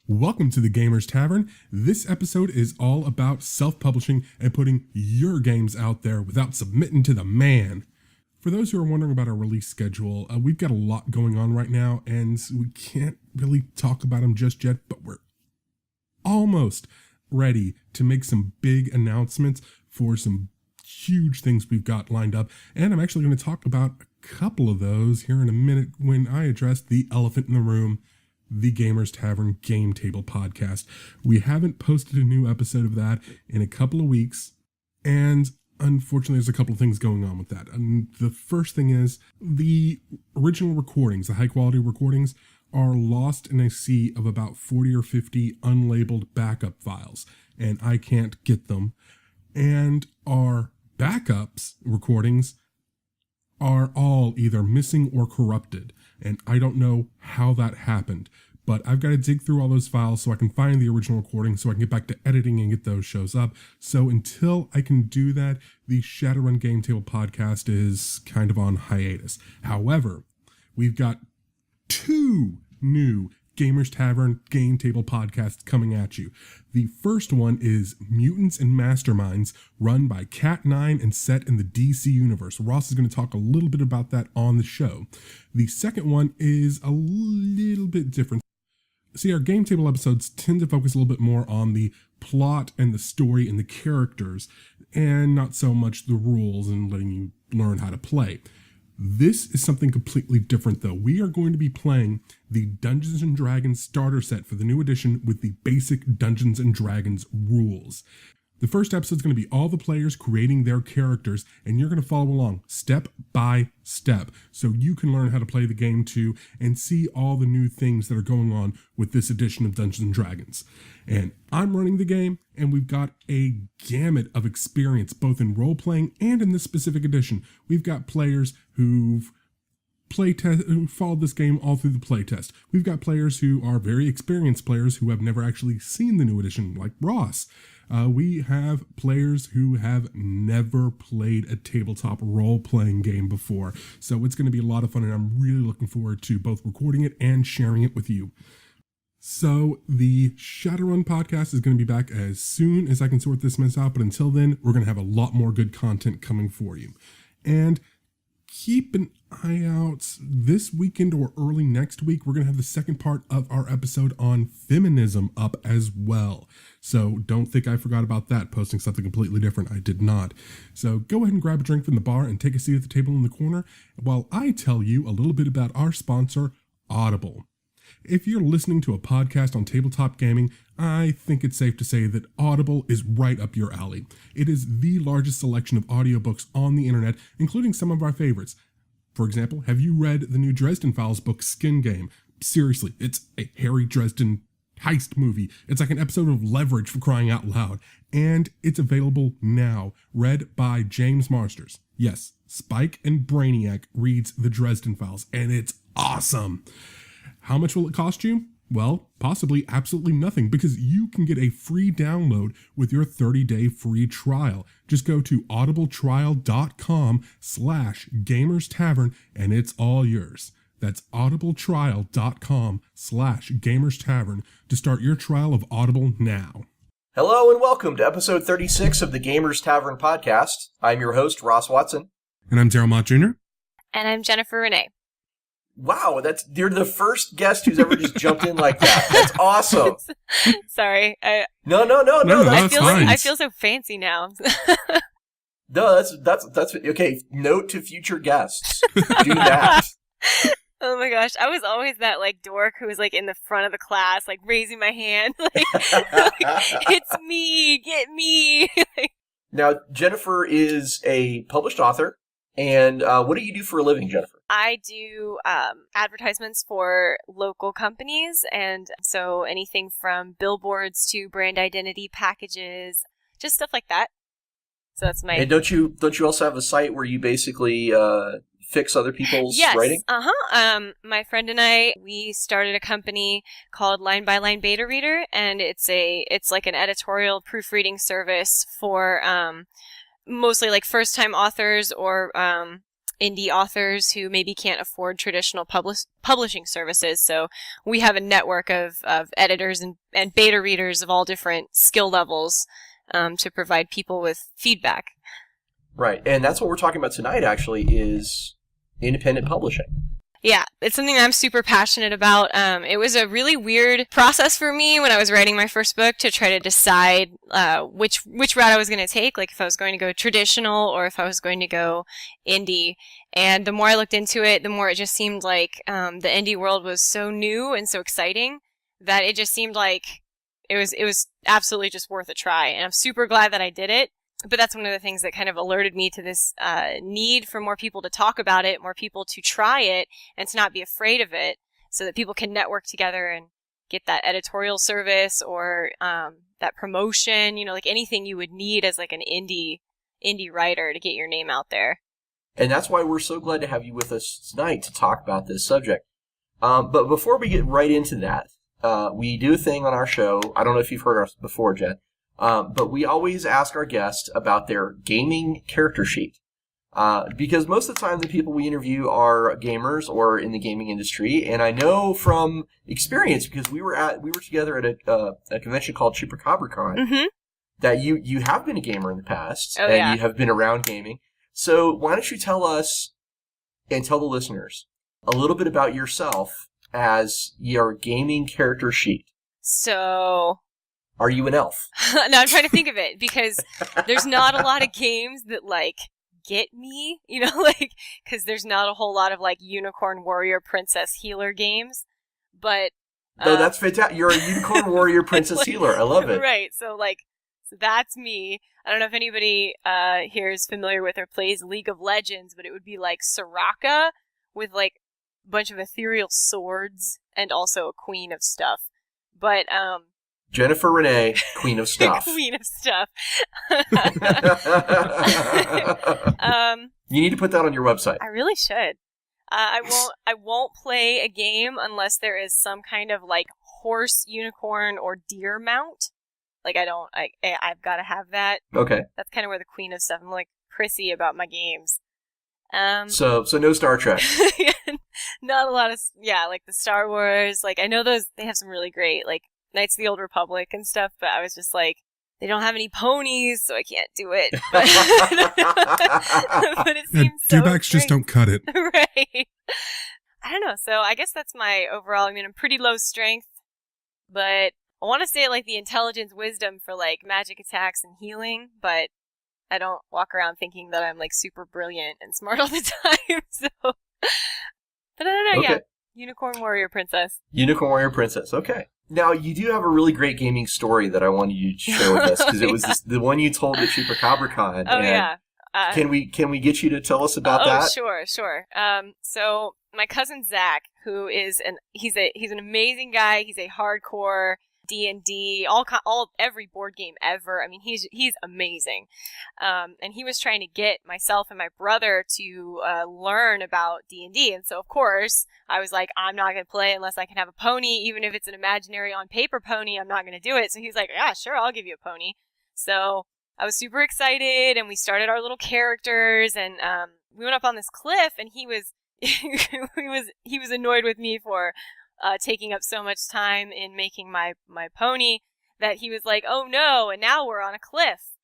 Welcome to the Gamers Tavern. This episode is all about self-publishing and putting your games out there without submitting to the man. For those who are wondering about our release schedule, we've got a lot going on right now, and we can't really talk about them just yet, but we're almost ready to make some big announcements for some huge things we've got lined up, and I'm actually going to talk about a couple of those here in a minute when I address the elephant in the room, the Gamers Tavern Game Table Podcast. We haven't posted a new episode of that in a couple of weeks, and unfortunately there's a couple of things going on with that. And the first thing is the original recordings, the high quality recordings, are lost in a sea of about 40 or 50 unlabeled backup files, and I can't get them. And our backups recordings are all either missing or corrupted, and I don't know how that happened, but I've got to dig through all those files so I can find the original recording so I can get back to editing and get those shows up. So until I can do that, the Shadowrun Game Table Podcast is kind of on hiatus. However, we've got two new Gamers Tavern Game Table Podcasts coming at you. The first one is Mutants and Masterminds, run by Cat9 and set in the DC universe. Ross is going to talk a little bit about that on the show. The second one is a little bit different. See, our Game Table episodes tend to focus a little bit more on the plot and the story and the characters, and not so much the rules and letting you learn how to play. This is something completely different, though. We are going to be playing the Dungeons & Dragons starter set for the new edition with the basic Dungeons & Dragons rules. The first episode is going to be all the players creating their characters, and you're going to follow along step by step so you can learn how to play the game too and see all the new things that are going on with this edition of Dungeons & Dragons. And I'm running the game, and we've got a gamut of experience both in role-playing and in this specific edition. We've got players who've followed this game all through the playtest. We've got players who are very experienced players who have never actually seen the new edition, like Ross. We have players who have never played a tabletop role-playing game before, so it's going to be a lot of fun, and I'm really looking forward to both recording it and sharing it with you. So the Shadowrun podcast is going to be back as soon as I can sort this mess out, but until then, we're going to have a lot more good content coming for you. And keep an eye out this weekend or early next week. We're going to have the second part of our episode on feminism up as well. So don't think I forgot about that, posting something completely different. I did not. So go ahead and grab a drink from the bar and take a seat at the table in the corner while I tell you a little bit about our sponsor, Audible. If you're listening to a podcast on tabletop gaming, I think it's safe to say that Audible is right up your alley. It is the largest selection of audiobooks on the internet, including some of our favorites. For example, have you read the new Dresden Files book, Skin Game? Seriously, it's a Harry Dresden heist movie. It's like an episode of Leverage, for crying out loud. And it's available now, read by James Marsters. Yes, Spike and Brainiac reads the Dresden Files, and it's awesome. How much will it cost you? Well, possibly absolutely nothing, because you can get a free download with your 30-day free trial. Just go to audibletrial.com/gamerstavern and it's all yours. That's audibletrial.com/gamerstavern to start your trial of Audible now. Hello and welcome to episode 36 of the Gamers Tavern podcast. I'm your host, Ross Watson. And I'm Daryl Mott Jr. And I'm Jennifer Rehnay. Wow, you're the first guest who's ever just jumped in like that. That's awesome. Sorry. No. I feel so fancy now. No, that's okay. Note to future guests. Do that. Oh my gosh, I was always that dork who was in the front of the class, raising my hand, it's me, get me. Now, Jennifer is a published author. And what do you do for a living, Jennifer? I do advertisements for local companies, and so anything from billboards to brand identity packages, just stuff like that. So that's my. And don't you also have a site where you basically fix other people's writing? Yes. My friend and I, we started a company called Line by Line Beta Reader, and it's like an editorial proofreading service for mostly first-time authors or indie authors who maybe can't afford traditional publishing services. So we have a network of editors and beta readers of all different skill levels to provide people with feedback. Right, and that's what we're talking about tonight, actually, is independent publishing. Yeah, it's something I'm super passionate about. It was a really weird process for me when I was writing my first book to try to decide which route I was going to take, like if I was going to go traditional or if I was going to go indie. And the more I looked into it, the more it just seemed like the indie world was so new and so exciting that it just seemed like it was absolutely just worth a try. And I'm super glad that I did it. But that's one of the things that kind of alerted me to this need for more people to talk about it, more people to try it, and to not be afraid of it, so that people can network together and get that editorial service or that promotion, like anything you would need as like an indie writer to get your name out there. And that's why we're so glad to have you with us tonight to talk about this subject. But before we get right into that, we do a thing on our show. I don't know if you've heard us before, Jen. But we always ask our guests about their gaming character sheet. Because most of the time the people we interview are gamers or in the gaming industry. And I know from experience, because we were together at a convention called ChupacabraCon, Mm-hmm. that you have been a gamer in the past. Oh, and yeah. you have been around gaming. So why don't you tell us and tell the listeners a little bit about yourself as your gaming character sheet. So... Are you an elf? No, I'm trying to think of it, because there's not a lot of games that, like, get me, because there's not a whole lot of, like, unicorn warrior princess healer games, but... No, that's fantastic. You're a unicorn warrior princess healer. I love it. Right, so that's me. I don't know if anybody here is familiar with or plays League of Legends, but it would be, like, Soraka with, like, a bunch of ethereal swords and also a queen of stuff. But, Jennifer Rehnay, Queen of Stuff. Queen of Stuff. You need to put that on your website. I really should. I won't play a game unless there is some kind of like horse, unicorn, or deer mount. Like I've got to have that. Okay. That's kind of where the Queen of Stuff. I'm like prissy about my games. So no Star Trek. Not a lot of like the Star Wars. Like I know those they have some really great like Knights of the Old Republic and stuff, but I was just like, they don't have any ponies, so I can't do it. But, but it seems so dewbacks just don't cut it. Right. I don't know. So I guess that's my overall. I mean, I'm pretty low strength, but I want to say like the intelligence, wisdom for like magic attacks and healing, but I don't walk around thinking that I'm like super brilliant and smart all the time. So, but I don't know. Okay. Yeah, Unicorn Warrior Princess. Unicorn Warrior Princess. Okay. Now, you do have a really great gaming story that I wanted you to share with us, because it was the one you told at ChupacabraCon. Oh, yeah. Can we get you to tell us about that? Oh, sure. So my cousin Zach, who is he's an amazing guy. He's a hardcore D&D, every board game ever. I mean, he's amazing. And he was trying to get myself and my brother to learn about D&D. And so, of course, I was like, I'm not going to play unless I can have a pony. Even if it's an imaginary on paper pony, I'm not going to do it. So he's like, yeah, sure, I'll give you a pony. So I was super excited, and we started our little characters, and we went up on this cliff, and he was he was annoyed with me for taking up so much time in making my pony that he was like, oh no, and now we're on a cliff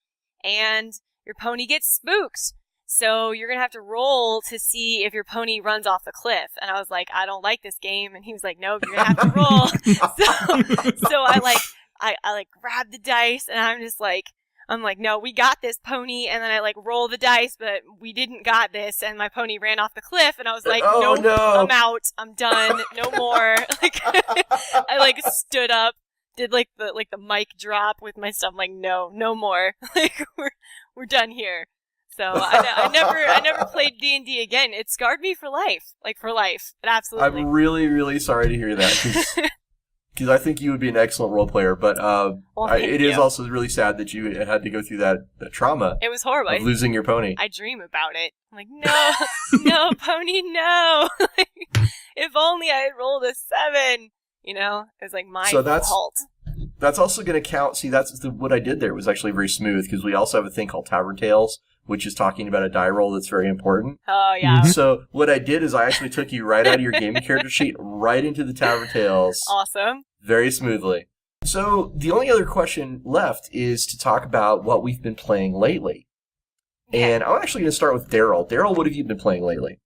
and your pony gets spooked. So you're going to have to roll to see if your pony runs off the cliff. And I was like, I don't like this game. And he was like, no, you're going to have to roll. so I grabbed the dice, and I'm like, no, we got this, pony. And then I like roll the dice, but we didn't got this. And my pony ran off the cliff, and I was like, oh, nope, no. I'm out. I'm done. No more. I like stood up, did like the mic drop with my stuff. I'm like, no more. Like we're done here. So I never played D&D again. It scarred me for life. Like for life. It absolutely. I'm really, really sorry to hear that, because I think you would be an excellent role player, but it is also really sad that you had to go through that trauma. It was horrible. Of losing your pony. I dream about it. I'm like, no, pony, no. If only I had rolled a 7. It was like my fault. That's also going to count. See, what I did there was actually very smooth, because we also have a thing called Tavern Tales, which is talking about a die roll that's very important. Oh, yeah. So what I did is I actually took you right out of your gaming character sheet, right into the Tavern Tales. Awesome. Very smoothly. So the only other question left is to talk about what we've been playing lately. Okay. And I'm actually going to start with Daryl. Daryl, what have you been playing lately?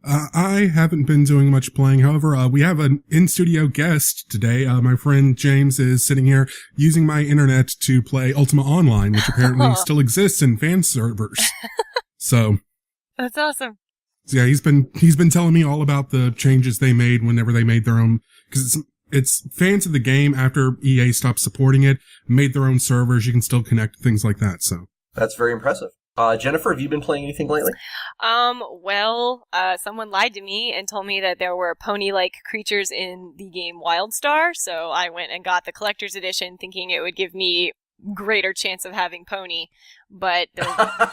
I haven't been doing much playing. However, we have an in-studio guest today. My friend James is sitting here using my internet to play Ultima Online, which apparently still exists in fan servers. So That's awesome. yeah, he's been telling me all about the changes they made whenever they made their own, because it's fans of the game after EA stopped supporting it, made their own servers. You can still connect, things like that. So That's very impressive. Jennifer, have you been playing anything lately? Someone lied to me and told me that there were pony-like creatures in the game WildStar, so I went and got the collector's edition thinking it would give me greater chance of having pony, but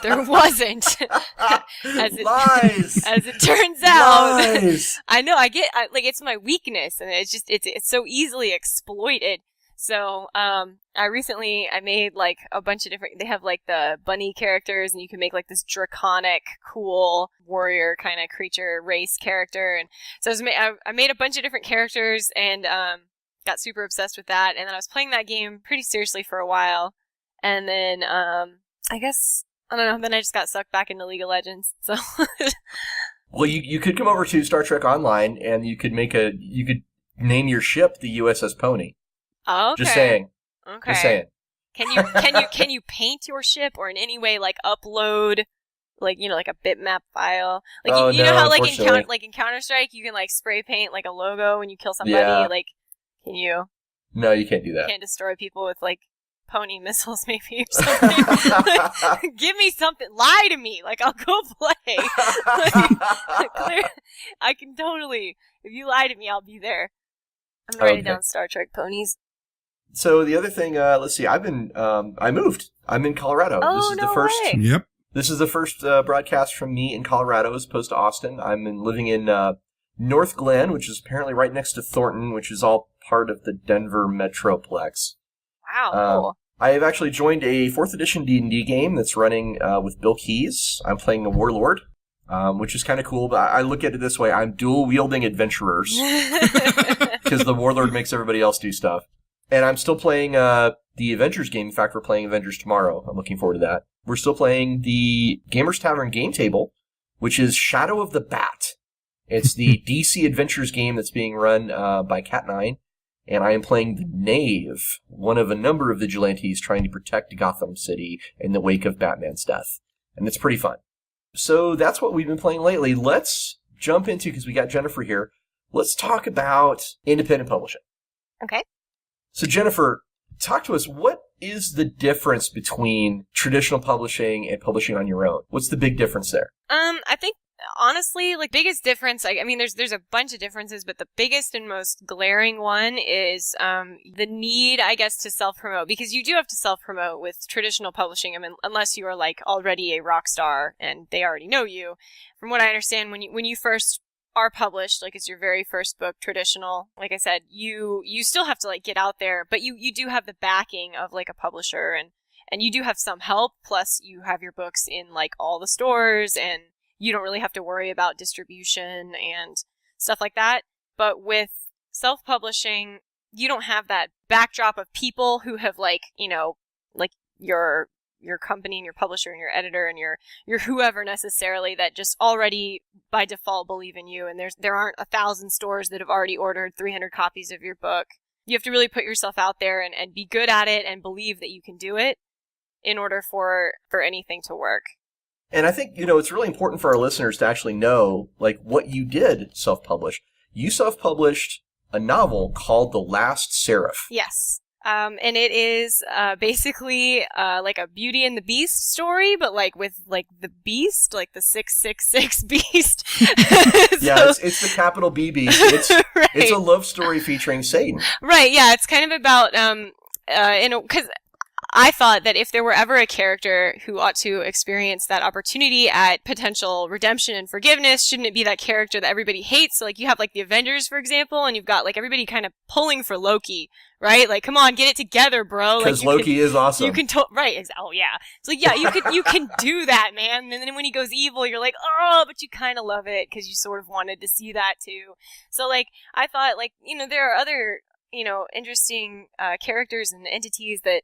there wasn't. Lies! As it turns out. Lies! I know, it's my weakness, and it's so easily exploited. So, I made like a bunch of different, they have like the bunny characters, and you can make like this draconic, cool warrior kind of creature race character. And so I made a bunch of different characters and, got super obsessed with that. And then I was playing that game pretty seriously for a while. And then, I guess, I don't know, then I just got sucked back into League of Legends. So. Well, you could come over to Star Trek Online and you could name your ship the USS Pony. Oh, okay. Just saying. Okay. Just saying. Can you paint your ship or in any way like upload like a bitmap file? Like you know how like in Counter-Strike you can like spray paint like a logo when you kill somebody? Yeah. Like can you? No, you can't do that. You can't destroy people with like pony missiles maybe or something. Like, give me something. Lie to me. Like I'll go play. I can totally. If you lie to me, I'll be there. I'm writing down Star Trek ponies. So the other thing, let's see. I moved. I'm in Colorado. Oh, This is no the first. way. yep. This is the first broadcast from me in Colorado as opposed to Austin. Living in North Glen, which is apparently right next to Thornton, which is all part of the Denver Metroplex. Wow. Cool. I have actually joined a 4th edition D&D game that's running with Bill Keys. I'm playing a warlord, which is kind of cool. But I look at it this way: I'm dual-wielding adventurers because the warlord makes everybody else do stuff. And I'm still playing the Avengers game. In fact, we're playing Avengers tomorrow. I'm looking forward to that. We're still playing the Gamers Tavern game table, which is Shadow of the Bat. It's the DC Adventures game that's being run by Cat9. And I am playing the Knave, one of a number of vigilantes trying to protect Gotham City in the wake of Batman's death. And it's pretty fun. So that's what we've been playing lately. Let's jump into, because we got Jennifer here, let's talk about independent publishing. Okay. So Jennifer, talk to us. What is the difference between traditional publishing and publishing on your own? What's the big difference there? I think honestly, like biggest difference, I mean, there's a bunch of differences, but the biggest and most glaring one is the need, I guess, to self-promote, because you do have to self-promote with traditional publishing. I mean, unless you are like already a rock star and they already know you. From what I understand, when you first are published, like it's your very first book, traditional, like I said, you still have to like get out there, but you do have the backing of like a publisher, and you do have some help, plus you have your books in like all the stores, and you don't really have to worry about distribution and stuff like that. But with self-publishing, you don't have that backdrop of people who have like, like your company and your publisher and your editor and your whoever necessarily that just already by default believe in you. And there aren't 1,000 stores that have already ordered 300 copies of your book. You have to really put yourself out there and be good at it and believe that you can do it in order for anything to work. And I think, it's really important for our listeners to actually know, like, what you did self-publish. You self-published a novel called The Last Seraph. Yes. And it is basically like a Beauty and the Beast story, but like with like the Beast, like the 666 Beast. Yeah, it's the capital B Beast. Right. It's a love story featuring Satan. Right. Yeah, it's kind of about because I thought that if there were ever a character who ought to experience that opportunity at potential redemption and forgiveness, shouldn't it be that character that everybody hates? So like you have like the Avengers, for example, and you've got like everybody kind of pulling for Loki, right? Like, come on, get it together, bro. Because like, Loki is awesome. You can right? Oh yeah. It's like, yeah, you can do that, man. And then when he goes evil, you're like, oh, but you kind of love it because you sort of wanted to see that too. So like, I thought like, there are other interesting characters and entities that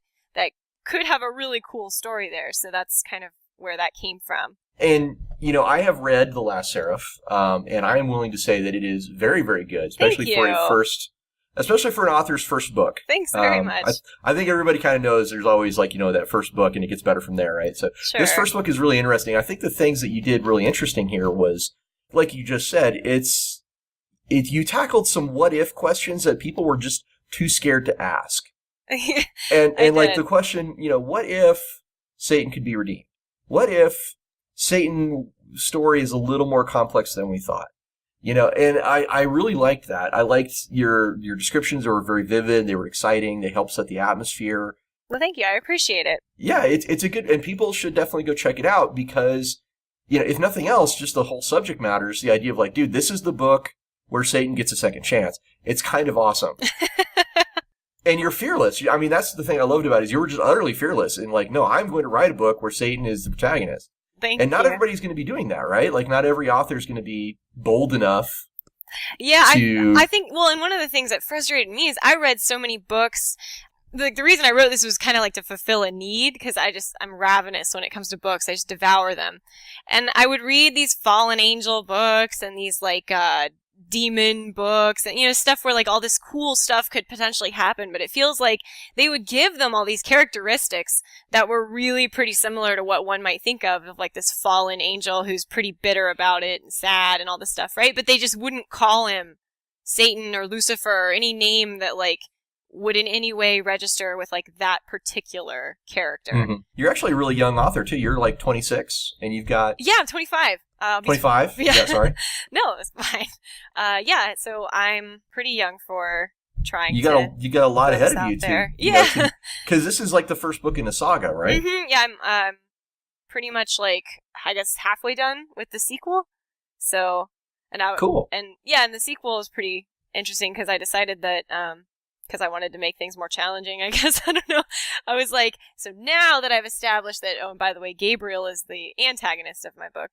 could have a really cool story there. So that's kind of where that came from. And, I have read The Last Seraph, and I am willing to say that it is very, very good, especially for an author's first book. Thanks very much. I think everybody kind of knows there's always like, that first book and it gets better from there, right? So This first book is really interesting. I think the things that you did really interesting here was, like you just said, you tackled some what if questions that people were just too scared to ask. and like the question, what if Satan could be redeemed? What if Satan's story is a little more complex than we thought? And I really liked that. I liked your descriptions. They were very vivid. They were exciting. They helped set the atmosphere. Well, thank you. I appreciate it. Yeah, it's a good, and people should definitely go check it out because, if nothing else, just the whole subject matter is the idea of like, dude, this is the book where Satan gets a second chance. It's kind of awesome. And you're fearless. I mean, that's the thing I loved about it, is you were just utterly fearless and like, no, I'm going to write a book where Satan is the protagonist. And not everybody's going to be doing that, right? Like, not every author is going to be bold enough. Yeah, I think, well, and one of the things that frustrated me is I read so many books. The reason I wrote this was kind of like to fulfill a need, because I'm ravenous when it comes to books. I just devour them. And I would read these fallen angel books and these like, demon books and stuff where like all this cool stuff could potentially happen, but it feels like they would give them all these characteristics that were really pretty similar to what one might think of like this fallen angel who's pretty bitter about it and sad and all this stuff, right? But they just wouldn't call him Satan or Lucifer or any name that like would in any way register with like that particular character. Mm-hmm. You're actually a really young author too. You're like 26 and you've got... Yeah, I'm 25. 25? Yeah, sorry. No, it's fine. Yeah, so I'm pretty young for trying you got a lot ahead of you there. too. Yeah. Because this is like the first book in a saga, right? Mm-hmm. Yeah, I'm pretty much like, I guess, halfway done with the sequel. So, cool. And yeah, and the sequel is pretty interesting because I decided that, because I wanted to make things more challenging, I guess. I don't know. I was like, so now that I've established that, oh, and by the way, Gabriel is the antagonist of my book,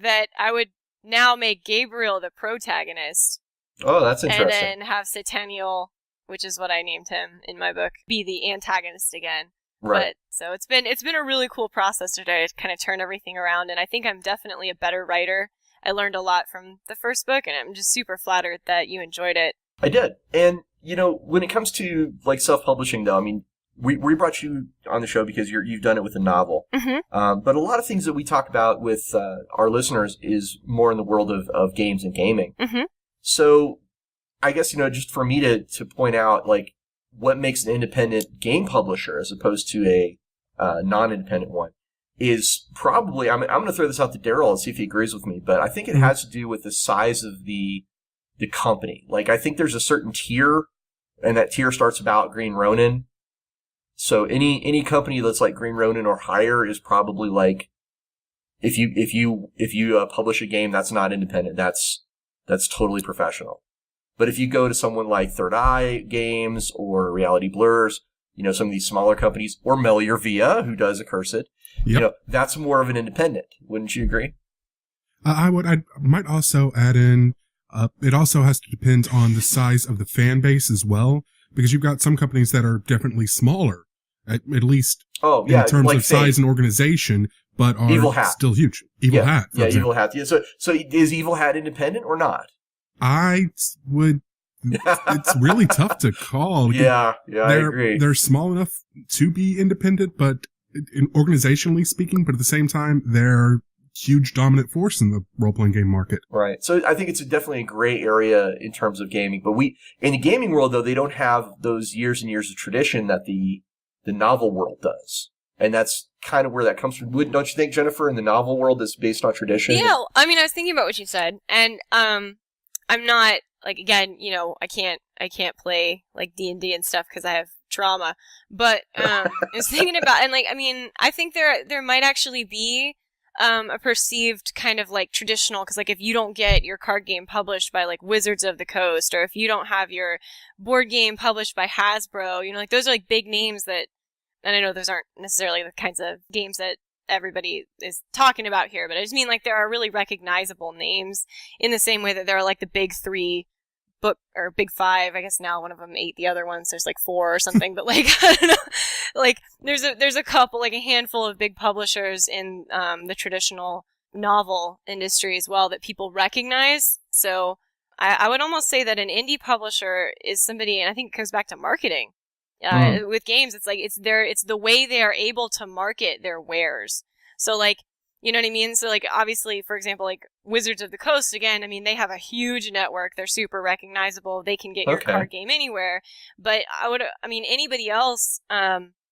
that I would now make Gabriel the protagonist. Oh, that's interesting. And then have Sataniel, which is what I named him in my book, be the antagonist again. Right. But, so it's been a really cool process today to kind of turn everything around, and I think I'm definitely a better writer. I learned a lot from the first book, and I'm just super flattered that you enjoyed it. I did. And, when it comes to, like, self-publishing, though, I mean, we brought you on the show because you've done it with a novel. Mm-hmm. But a lot of things that we talk about with our listeners is more in the world of games and gaming. Mm-hmm. So I guess, just for me to point out, like, what makes an independent game publisher as opposed to a non-independent one is probably, I'm going to throw this out to Daryl and see if he agrees with me, but I think it has to do with the size of the company. Like, I think there's a certain tier, and that tier starts about Green Ronin. So any company that's like Green Ronin or higher is probably like, if you publish a game that's not independent, that's totally professional. But if you go to someone like Third Eye Games or Reality Blurs, some of these smaller companies, or Melior Via, who does Accursed, that's more of an independent. Wouldn't you agree? I might also add in, it also has to depend on the size of the fan base as well, because you've got some companies that are definitely smaller, at least in terms like of size and organization, but are still huge. Evil Hat. Yeah, Evil Hat. Yeah, so is Evil Hat independent or not? It's really tough to call. I agree. They're small enough to be independent, but organizationally speaking, but at the same time, they're huge dominant force in the role-playing game market. Right. So I think it's definitely a gray area in terms of gaming. But in the gaming world, though, they don't have those years and years of tradition that the novel world does. And that's kind of where that comes from. Don't you think, Jennifer, in the novel world that's based on tradition? Yeah, I mean, I was thinking about what you said, and I'm not, like, again, I can't play, like, D&D and stuff because I have trauma, but I was thinking about, and, like, I mean, I think there might actually be a perceived kind of like traditional, because like if you don't get your card game published by like Wizards of the Coast, or if you don't have your board game published by Hasbro, like those are like big names that, and I know those aren't necessarily the kinds of games that everybody is talking about here, but I just mean like there are really recognizable names in the same way that there are like the big three or big five. I guess now one of them ate the other ones. There's like four or something, but like, I don't know. Like there's a couple, like a handful of big publishers in the traditional novel industry as well that people recognize. So I would almost say that an indie publisher is somebody, and I think it goes back to marketing. With games, it's like it's the way they are able to market their wares. So like, you know what I mean? So like obviously, for example, like Wizards of the Coast, again, I mean, they have a huge network. They're super recognizable. They can get your card game anywhere. But anybody else,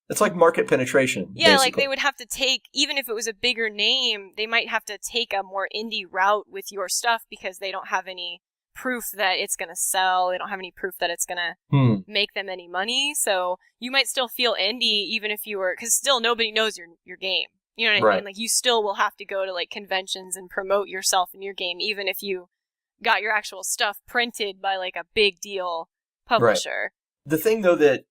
it's like market penetration. Yeah, basically. like they would have to take, even if it was a bigger name, they might have to take a more indie route with your stuff because they don't have any proof that it's going to sell. They don't have any proof that it's going to make them any money. So you might still feel indie even if you were, because still nobody knows your game. You know what I mean? Like you still will have to go to like conventions and promote yourself and your game, even if you got your actual stuff printed by like a big deal publisher. Right. The thing though that,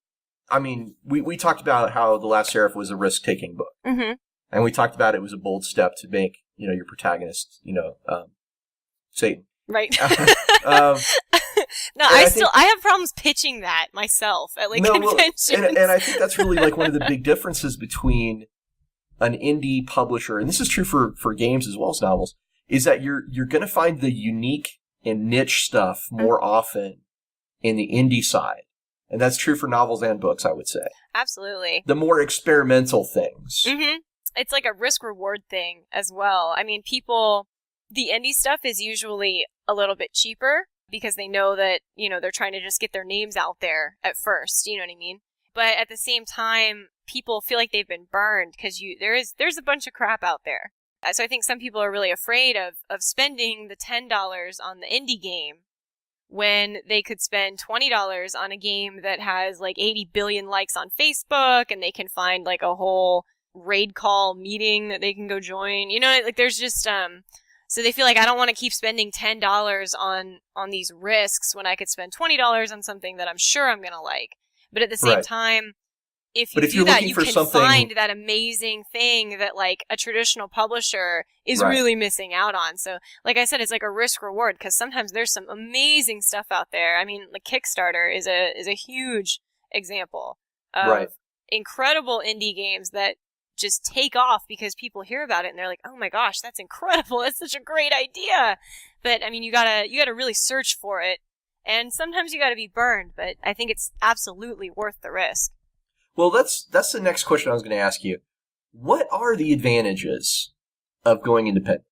I mean, we talked about how The Last Seraph was a risk-taking book. Mm-hmm. And we talked about it was a bold step to make, your protagonist, Satan. Right. I have problems pitching that myself at like conventions. And I think that's really like one of the big differences between an indie publisher, and this is true for games as well as novels, is that you're going to find the unique and niche stuff more often in the indie side. And that's true for novels and books, I would say. Absolutely. The more experimental things. Mm-hmm. It's like a risk-reward thing as well. I mean, the indie stuff is usually a little bit cheaper because they know that, they're trying to just get their names out there at first, you know what I mean? But at the same time, people feel like they've been burned because there's a bunch of crap out there. So I think some people are really afraid of spending the $10 on the indie game when they could spend $20 on a game that has like 80 billion likes on Facebook, and they can find like a whole raid call meeting that they can go join. Like there's just so they feel like I don't want to keep spending $10 on these risks when I could spend $20 on something that I'm sure I'm going to like. But at the same time, if you do that, you can find that amazing thing that like a traditional publisher is really missing out on. So like I said, it's like a risk reward because sometimes there's some amazing stuff out there. I mean, like Kickstarter is a huge example of incredible indie games that just take off because people hear about it and they're like, oh my gosh, that's incredible. That's such a great idea. But I mean, you gotta really search for it. And sometimes you gotta be burned, but I think it's absolutely worth the risk. Well, that's the next question I was going to ask you. What are the advantages of going independent?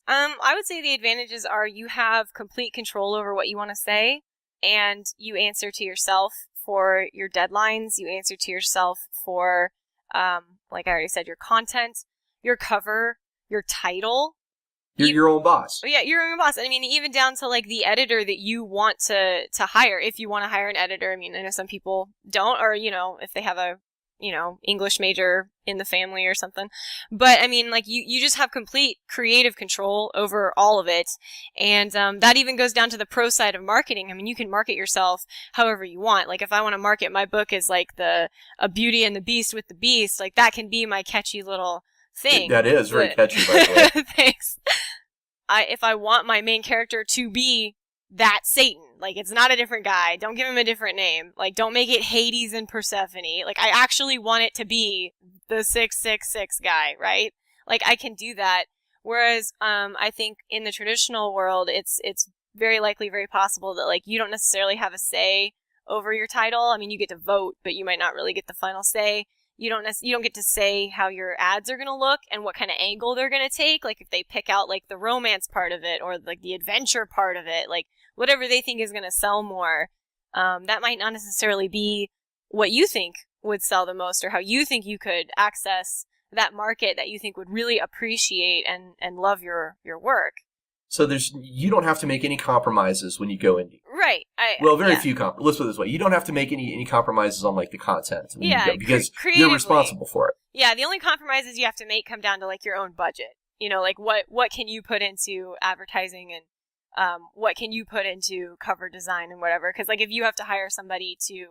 I would say the advantages are you have complete control over what you want to say, and you answer to yourself for your deadlines. You answer to yourself for, like I already said, your content, your cover, your title. You're your own boss. Yeah, you're your own boss. I mean, even down to like the editor that you want to hire. If you want to hire an editor, I mean, I know some people don't, or if they have a English major in the family or something. But I mean, like you just have complete creative control over all of it, and that even goes down to the pro side of marketing. I mean, you can market yourself however you want. Like if I want to market my book as like a Beauty and the Beast with the Beast, like that can be my catchy little thing. That is very catchy, by the way. Thanks. If I want my main character to be that Satan, like it's not a different guy, don't give him a different name. Like don't make it Hades and Persephone. Like I actually want it to be the 666 guy, right? Like I can do that. Whereas I think in the traditional world, it's very likely, very possible that like you don't necessarily have a say over your title. I mean, you get to vote, but you might not really get the final say. You don't get to say how your ads are going to look and what kind of angle they're going to take. Like if they pick out like the romance part of it or like the adventure part of it, like whatever they think is going to sell more, that might not necessarily be what you think would sell the most or how you think you could access that market that you think would really appreciate and love your work. So you don't have to make any compromises when you go indie. Right. Very few compromises. Let's put it this way. You don't have to make any compromises on like the content when you go, because you're responsible for it. Yeah, the only compromises you have to make come down to like your own budget. Like what can you put into advertising and what can you put into cover design and whatever? Because like if you have to hire somebody to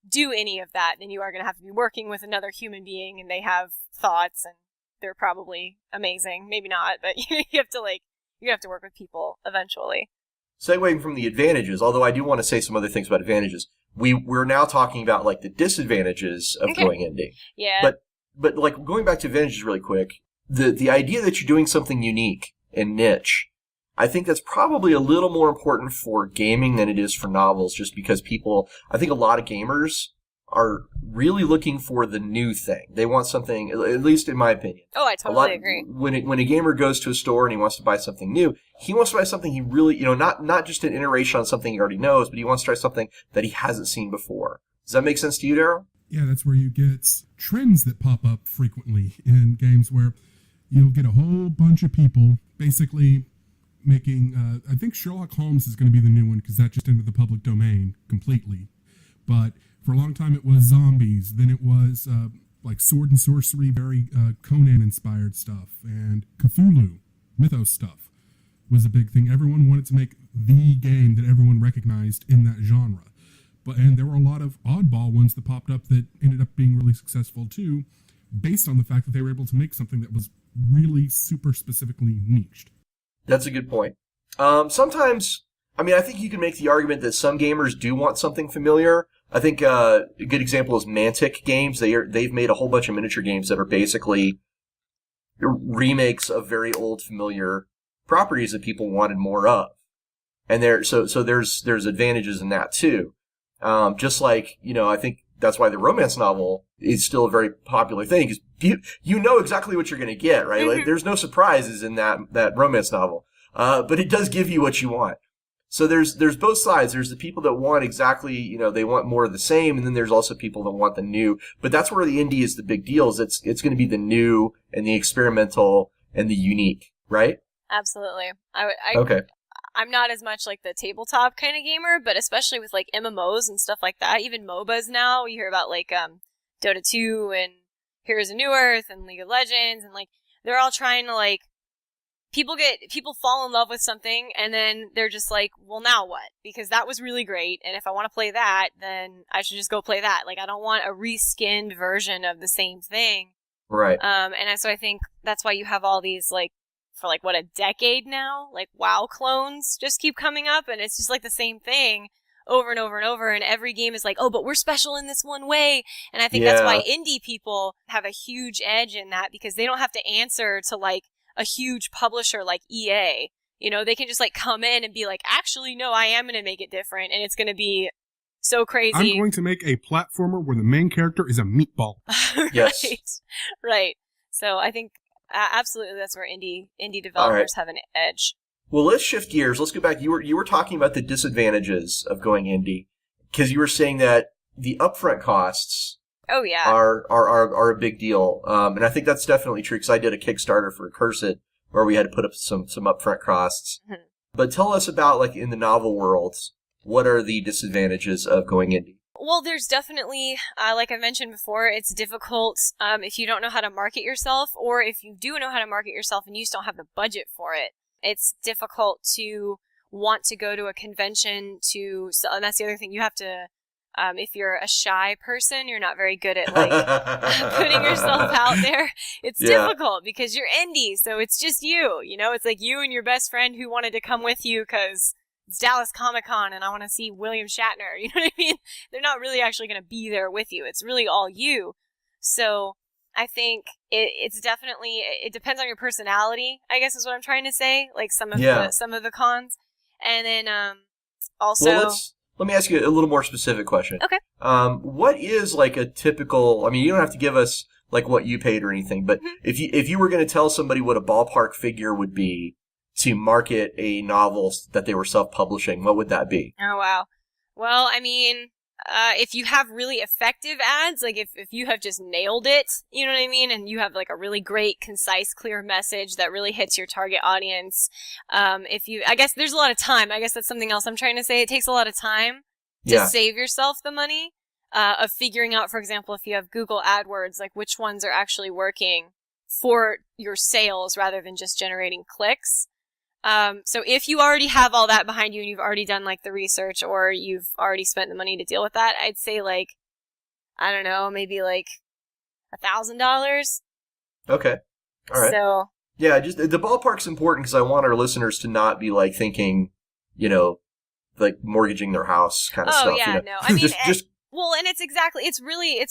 do any of that, then you are going to have to be working with another human being, and they have thoughts, and they're probably amazing. Maybe not, but you have to work with people eventually. Segueing from the advantages, although I do want to say some other things about advantages. We're now talking about like the disadvantages of going indie. Yeah. But like going back to advantages really quick, the idea that you're doing something unique and niche, I think that's probably a little more important for gaming than it is for novels, just because I think a lot of gamers are really looking for the new thing. They want something, at least in my opinion. Oh, I totally agree. When a gamer goes to a store and he wants to buy something new, he wants to buy something he really, not just an iteration on something he already knows, but he wants to try something that he hasn't seen before. Does that make sense to you, Daryl? Yeah, that's where you get trends that pop up frequently in games where you'll get a whole bunch of people basically making, I think Sherlock Holmes is going to be the new one because that just entered the public domain completely. But for a long time it was zombies, then it was like sword and sorcery, very Conan-inspired stuff, and Cthulhu, mythos stuff was a big thing. Everyone wanted to make the game that everyone recognized in that genre. And there were a lot of oddball ones that popped up that ended up being really successful too, based on the fact that they were able to make something that was really super specifically niched. That's a good point. Sometimes, I think you can make the argument that some gamers do want something familiar. I think a good example is Mantic Games. They've made a whole bunch of miniature games that are basically remakes of very old familiar properties that people wanted more of. And there's advantages in that too. Just like, I think that's why the romance novel is still a very popular thing, because you know exactly what you're going to get, right? Like, there's no surprises in that romance novel. But it does give you what you want. So there's both sides. There's the people that want exactly, they want more of the same, and then there's also people that want the new. But that's where the indie is the big deal, is it's going to be the new and the experimental and the unique, right? Absolutely. Okay. I'm not as much like the tabletop kind of gamer, but especially with like MMOs and stuff like that, even MOBAs now, you hear about like Dota 2 and Heroes of New Earth and League of Legends, and like they're all trying to like people fall in love with something and then they're just like, well, now what? Because that was really great, and if I want to play that, then I should just go play that. Like, I don't want a reskinned version of the same thing. Right. And so I think that's why you have all these like, for like what, a decade now, like WoW clones just keep coming up, and it's just like the same thing over and over and over, and every game is like, oh, but we're special in this one way. And I think that's why indie people have a huge edge in that, because they don't have to answer to like a huge publisher like EA. They can just like come in and be like, actually, no, I am going to make it different, and it's going to be so crazy. I'm going to make a platformer where the main character is a meatball. Yes. Right. So I think absolutely that's where indie developers have an edge. Well, let's shift gears. Let's go back. You were talking about the disadvantages of going indie, because you were saying that the upfront costs are a big deal. And I think that's definitely true, because I did a Kickstarter for Cursed where we had to put up some upfront costs. Mm-hmm. But tell us about, like, in the novel worlds, what are the disadvantages of going indie? Well, there's definitely, like I mentioned before, it's difficult if you don't know how to market yourself, or if you do know how to market yourself and you just don't have the budget for it. It's difficult to want to go to a convention and that's the other thing. You have to, if you're a shy person, you're not very good at like putting yourself out there. It's difficult because you're indie, so it's just you. It's like you and your best friend who wanted to come with you because it's Dallas Comic-Con and I want to see William Shatner. You know what I mean? They're not really actually going to be there with you. It's really all you. So I think it's definitely, it depends on your personality, I guess is what I'm trying to say. Like some of the cons. And then also... Well, let me ask you a little more specific question. Okay. What is like a typical, you don't have to give us like what you paid or anything, but if you were going to tell somebody what a ballpark figure would be to market a novel that they were self-publishing, what would that be? Oh, wow. Well, if you have really effective ads, like if you have just nailed it, you know what I mean? And you have like a really great, concise, clear message that really hits your target audience. I guess there's a lot of time. I guess that's something else I'm trying to say. It takes a lot of time to save yourself the money, of figuring out, for example, if you have Google AdWords, like which ones are actually working for your sales rather than just generating clicks. So if you already have all that behind you and you've already done like the research or you've already spent the money to deal with that, I'd say like, I don't know, maybe like $1,000. Okay. All right. So yeah, just the ballpark's important because I want our listeners to not be like thinking, like mortgaging their house kind of stuff. Oh yeah, no. I mean, just well, and it's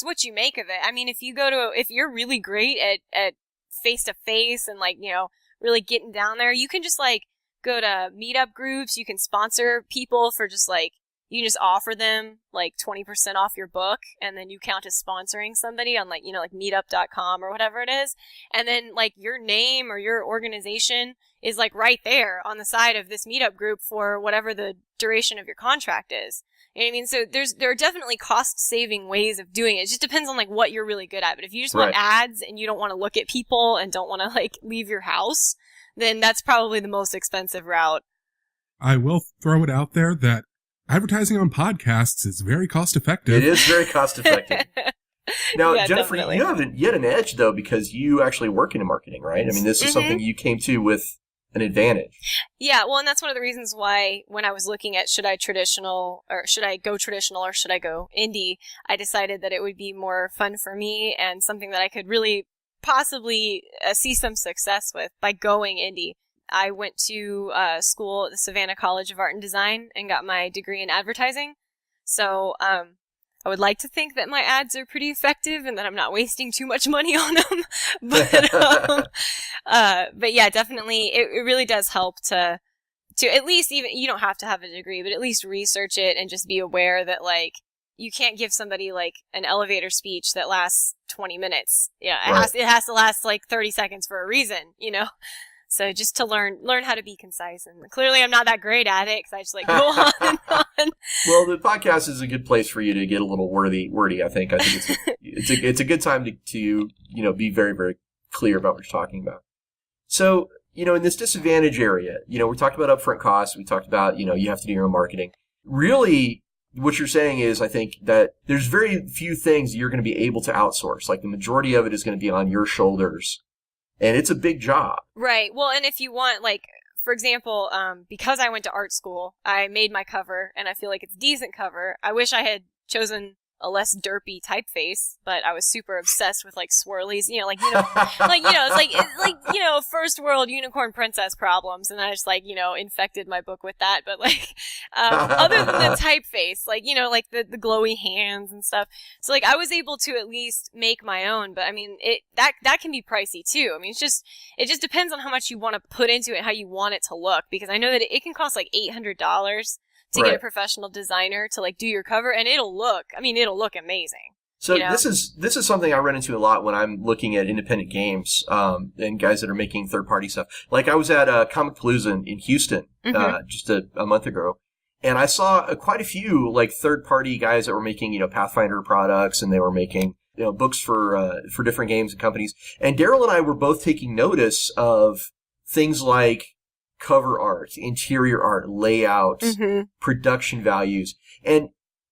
what you make of it. I mean, if you're really great at face to face and like, really getting down there, you can just like go to meetup groups. You can sponsor people for just like, you can just offer them like 20% off your book and then you count as sponsoring somebody on like, like meetup.com or whatever it is. And then like your name or your organization is like right there on the side of this meetup group for whatever the duration of your contract is. You know what I mean? So there are definitely cost saving ways of doing it. It just depends on like what you're really good at. But if you just want ads and you don't want to look at people and don't want to like leave your house, then that's probably the most expensive route. I will throw it out there that advertising on podcasts is very cost effective. It is very cost effective. Now, Yeah, Jennifer, definitely. you have yet an edge though because you actually work in marketing, right? I mean, this is something you came to with an advantage. Yeah, well, and that's one of the reasons why when I was looking at should I go traditional or should I go indie, I decided that it would be more fun for me and something that I could really possibly see some success with by going indie. I went to school at the Savannah College of Art and Design and got my degree in advertising. So I would like to think that my ads are pretty effective and that I'm not wasting too much money on them. But yeah, definitely, it really does help to at least, even you don't have to have a degree, but at least research it and just be aware that like you can't give somebody like an elevator speech that lasts 20 minutes. Yeah, it has to last like 30 seconds for a reason, So just to learn how to be concise, and clearly I'm not that great at it because I just like go on and on. Well, the podcast is a good place for you to get a little wordy. I think it's a good time to be very, very clear about what you're talking about. So in this disadvantage area, we talked about upfront costs. We talked about you have to do your own marketing. Really, what you're saying is I think that there's very few things you're going to be able to outsource. Like the majority of it is going to be on your shoulders. And it's a big job. Right. Well, and if you want, like, for example, because I went to art school, I made my cover, and I feel like it's a decent cover. I wish I had chosen a less derpy typeface, but I was super obsessed with, like, swirlies, it's first world unicorn princess problems, and I just, infected my book with that, but, other than the typeface, the glowy hands and stuff, so, I was able to at least make my own, but, I mean, that can be pricey, too. I mean, it just depends on how much you want to put into it, how you want it to look, because I know that it can cost, $800 to get a professional designer to do your cover, and it'll look amazing. So this is something I run into a lot when I'm looking at independent games and guys that are making third party stuff. Like I was at Comic Palooza in Houston just a month ago, and I saw quite a few third party guys that were making Pathfinder products, and they were making books for different games and companies. And Daryl and I were both taking notice of things like cover art, interior art, layout, production values. And,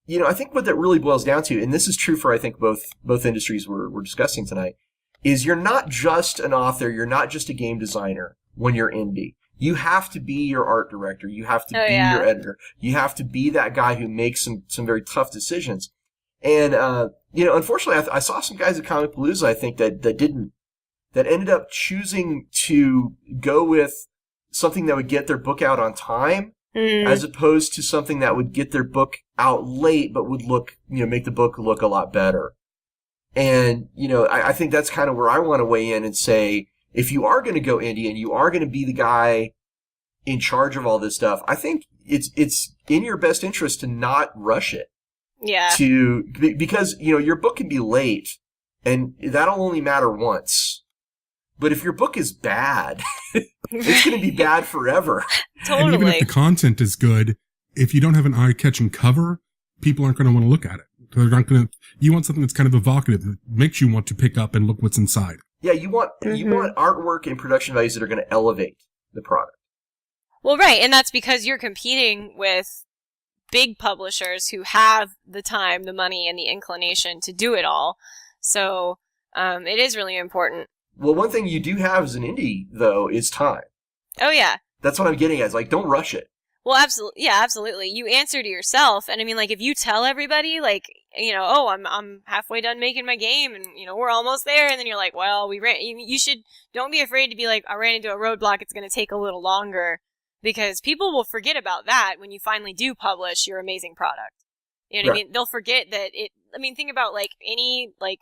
I think what that really boils down to, and this is true for, I think, both industries we're discussing tonight, is you're not just an author, you're not just a game designer when you're indie. You have to be your art director. You have to be your editor. You have to be that guy who makes some very tough decisions. And, unfortunately, I saw some guys at Comic Palooza, I think, that ended up choosing to go with something that would get their book out on time, as opposed to something that would get their book out late, but would make the book look a lot better. And, I think that's kind of where I want to weigh in and say, if you are going to go indie and you are going to be the guy in charge of all this stuff, I think it's in your best interest to not rush it. Yeah. Because, your book can be late and that'll only matter once. But if your book is bad, it's going to be bad forever. Totally. And even if the content is good, if you don't have an eye-catching cover, people aren't going to want to look at it. They're not going to. You want something that's kind of evocative, that makes you want to pick up and look what's inside. Yeah, you want artwork and production values that are going to elevate the product. Well, right, and that's because you're competing with big publishers who have the time, the money, and the inclination to do it all. So it is really important Well, one thing you do have as an indie, though, is time. Oh, yeah. That's what I'm getting at. It's like, don't rush it. Well, absolutely. Yeah, absolutely. You answer to yourself. And I mean, like, if you tell everybody, like, you know, oh, I'm halfway done making my game and, you know, we're almost there. And then you're like, well, don't be afraid to be like, I ran into a roadblock. It's going to take a little longer, because people will forget about that when you finally do publish your amazing product. You know what I mean? They'll forget that think about, like, any, like,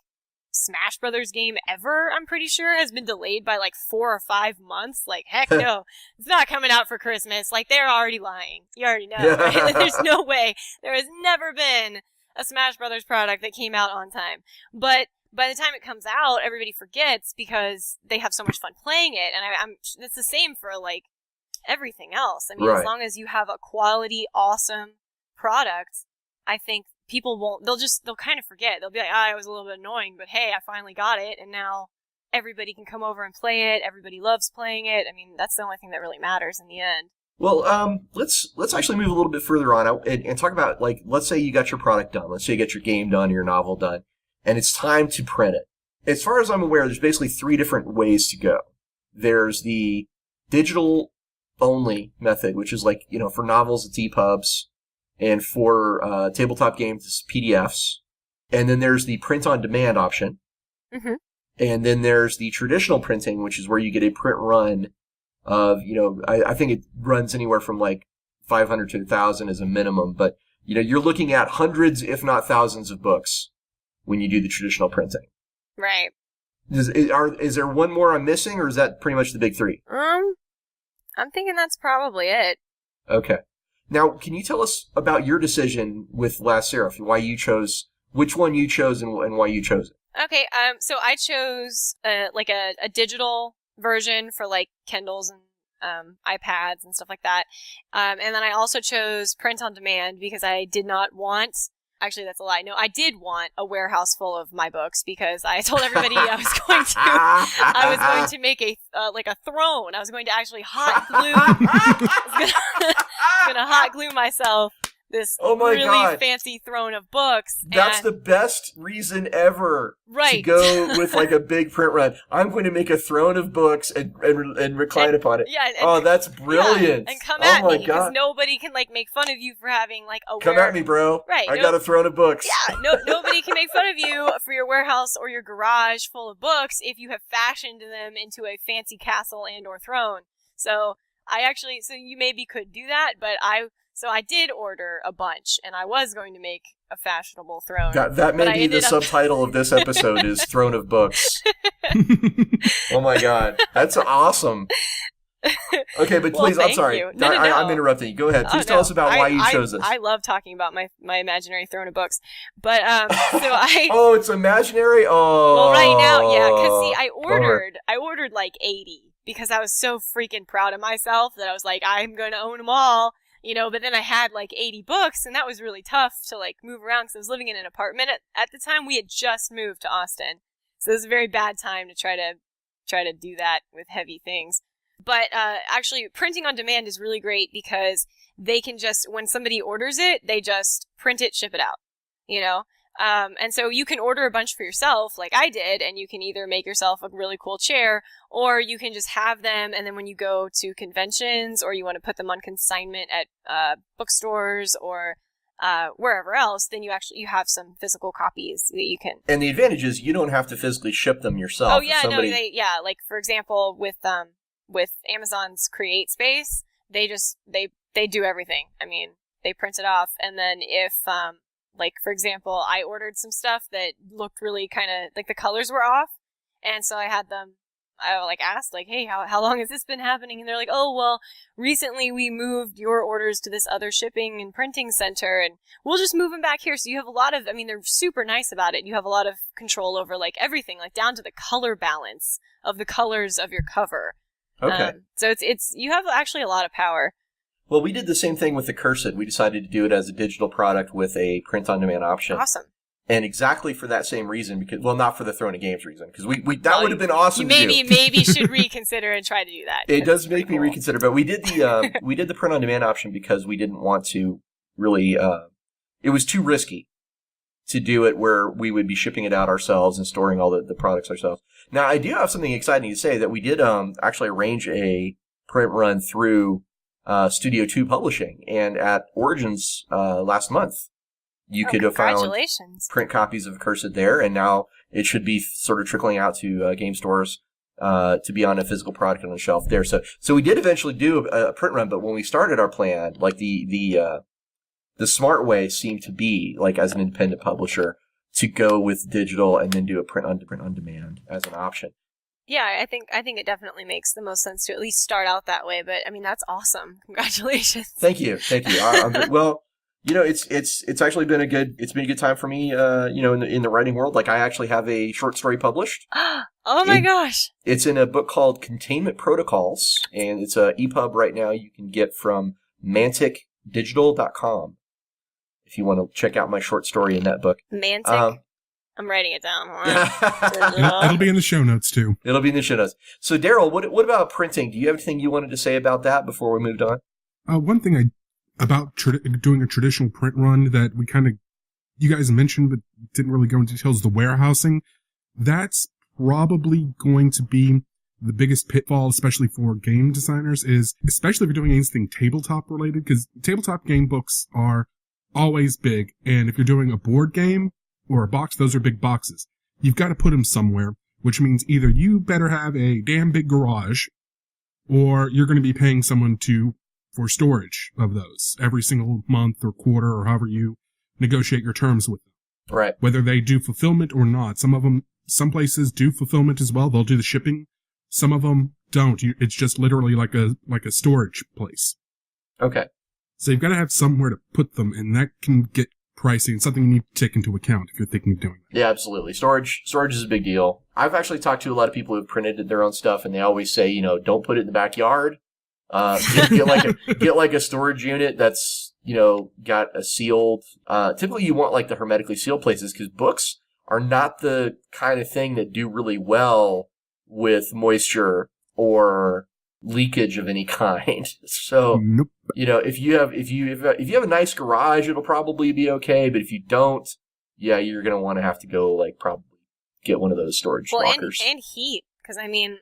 Smash Brothers game ever, I'm pretty sure, has been delayed by like 4 or 5 months. Like, heck no, it's not coming out for Christmas. Like, they're already lying. You already know. Right? There's no way. There has never been a Smash Brothers product that came out on time. But by the time it comes out, everybody forgets because they have so much fun playing it. And it's the same for, like, everything else. I mean, as long as you have a quality, awesome product, I think people won't, they'll kind of forget. They'll be like, I was a little bit annoying, but hey, I finally got it, and now everybody can come over and play it. Everybody loves playing it. I mean, that's the only thing that really matters in the end. Well, let's actually move a little bit further on and talk about, like, let's say you got your product done. Let's say you get your game done, your novel done, and it's time to print it. As far as I'm aware, there's basically 3 different ways to go. There's the digital-only method, which is like, you know, for novels, it's EPUBs. And for tabletop games, it's PDFs. And then there's the print-on-demand option. Mm-hmm. And then there's the traditional printing, which is where you get a print run of, you know, I think it runs anywhere from like 500 to 1,000 as a minimum. But, you know, you're looking at hundreds, if not thousands of books when you do the traditional printing. Right. Is there one more I'm missing, or is that pretty much the big 3? I'm thinking that's probably it. Okay. Now, can you tell us about your decision with Last Seraph, which one you chose and why you chose it? Okay, so I chose, like a digital version for, like, Kindles and, iPads and stuff like that. And then I also chose print on demand because I did not want, actually that's a lie, no, I did want a warehouse full of my books because I told everybody I was going to make a throne. I was going to actually hot glue, I was gonna hot glue myself this fancy throne of books. That's the best reason ever to go with, like, a big print run. I'm going to make a throne of books and recline upon it. Yeah, that's brilliant. Yeah, and come at me, because nobody can, like, make fun of you for having, like, a Come at me, bro. Right. I got a throne of books. Yeah, nobody can make fun of you for your warehouse or your garage full of books if you have fashioned them into a fancy castle and or throne. So you maybe could do that, but I did order a bunch, and I was going to make a fashionable throne. That may be the subtitle of this episode is Throne of Books. Oh my god. That's awesome. Okay, but please, I'm sorry. No. I'm interrupting you. Go ahead. Please tell us about why you chose this. I love talking about my imaginary throne of books. But, Oh, it's imaginary? Oh. Well, right now, yeah, because, see, I ordered like 80, because I was so freaking proud of myself that I was like, I'm going to own them all. You know, but then I had like 80 books, and that was really tough to, like, move around because I was living in an apartment at the time. We had just moved to Austin, so it was a very bad time to try to do that with heavy things. But actually, printing on demand is really great because they can just, when somebody orders it, they just print it, ship it out. You know, and so you can order a bunch for yourself, like I did, and you can either make yourself a really cool chair, or you can just have them, and then when you go to conventions, or you want to put them on consignment at bookstores or wherever else, then you have some physical copies that you can. And the advantage is you don't have to physically ship them yourself. Oh yeah, like for example with Amazon's Create Space, they do everything. I mean, they print it off, and then if like, for example, I ordered some stuff that looked really kind of, like, the colors were off, and so I asked, like, hey, how long has this been happening? And they're like, oh, well, recently we moved your orders to this other shipping and printing center, and we'll just move them back here. So you have a lot of, I mean, they're super nice about it. You have a lot of control over, like, everything, like, down to the color balance of the colors of your cover. Okay. So it's you have actually a lot of power. Well, we did the same thing with the Cursed. We decided to do it as a digital product with a print-on-demand option. Awesome. And exactly for that same reason, because, well, not for the Throne of Games reason, because that would have been awesome to do. Maybe should reconsider and try to do that. It does make me reconsider, but we did the print-on-demand option because we didn't want to really, it was too risky to do it where we would be shipping it out ourselves and storing all the products ourselves. Now, I do have something exciting to say that we did actually arrange a print run through Studio 2 Publishing, and at Origins last month, you could have found print copies of Cursed there, and now it should be sort of trickling out to game stores to be on a physical product on the shelf there. So we did eventually do a print run, but when we started our plan, like the smart way seemed to be, like as an independent publisher, to go with digital and then do a print on demand as an option. Yeah, I think it definitely makes the most sense to at least start out that way. But I mean, that's awesome. Congratulations. Thank you. Well, it's actually been a good time for me. In the writing world, like I actually have a short story published. Oh my gosh! It's in a book called Containment Protocols, and it's a EPUB right now. You can get from manticdigital.com if you want to check out my short story in that book. Mantic. I'm writing it down. It'll be in the show notes, too. It'll be in the show notes. So, Daryl, what about printing? Do you have anything you wanted to say about that before we moved on? One thing about doing a traditional print run that you guys mentioned but didn't really go into details, the warehousing. That's probably going to be the biggest pitfall, especially for game designers, especially if you're doing anything tabletop related, because tabletop game books are always big. And if you're doing a board game or a box, those are big boxes. You've got to put them somewhere, which means either you better have a damn big garage, or you're going to be paying someone for storage of those every single month or quarter or however you negotiate your terms with them. Right. Whether they do fulfillment or not. Some places do fulfillment as well. They'll do the shipping. Some of them don't. It's just literally like a storage place. Okay. So you've got to have somewhere to put them, and that can get pricey and something you need to take into account if you're thinking of doing that. Yeah, absolutely. Storage is a big deal. I've actually talked to a lot of people who've printed their own stuff, and they always say, don't put it in the backyard. Get like a storage unit that's, got a sealed, typically you want like the hermetically sealed places, because books are not the kind of thing that do really well with moisture or leakage of any kind. So, nope. If you have a nice garage, it'll probably be okay. But if you don't, you're going to have to go probably get one of those storage lockers. And heat. Because I mean,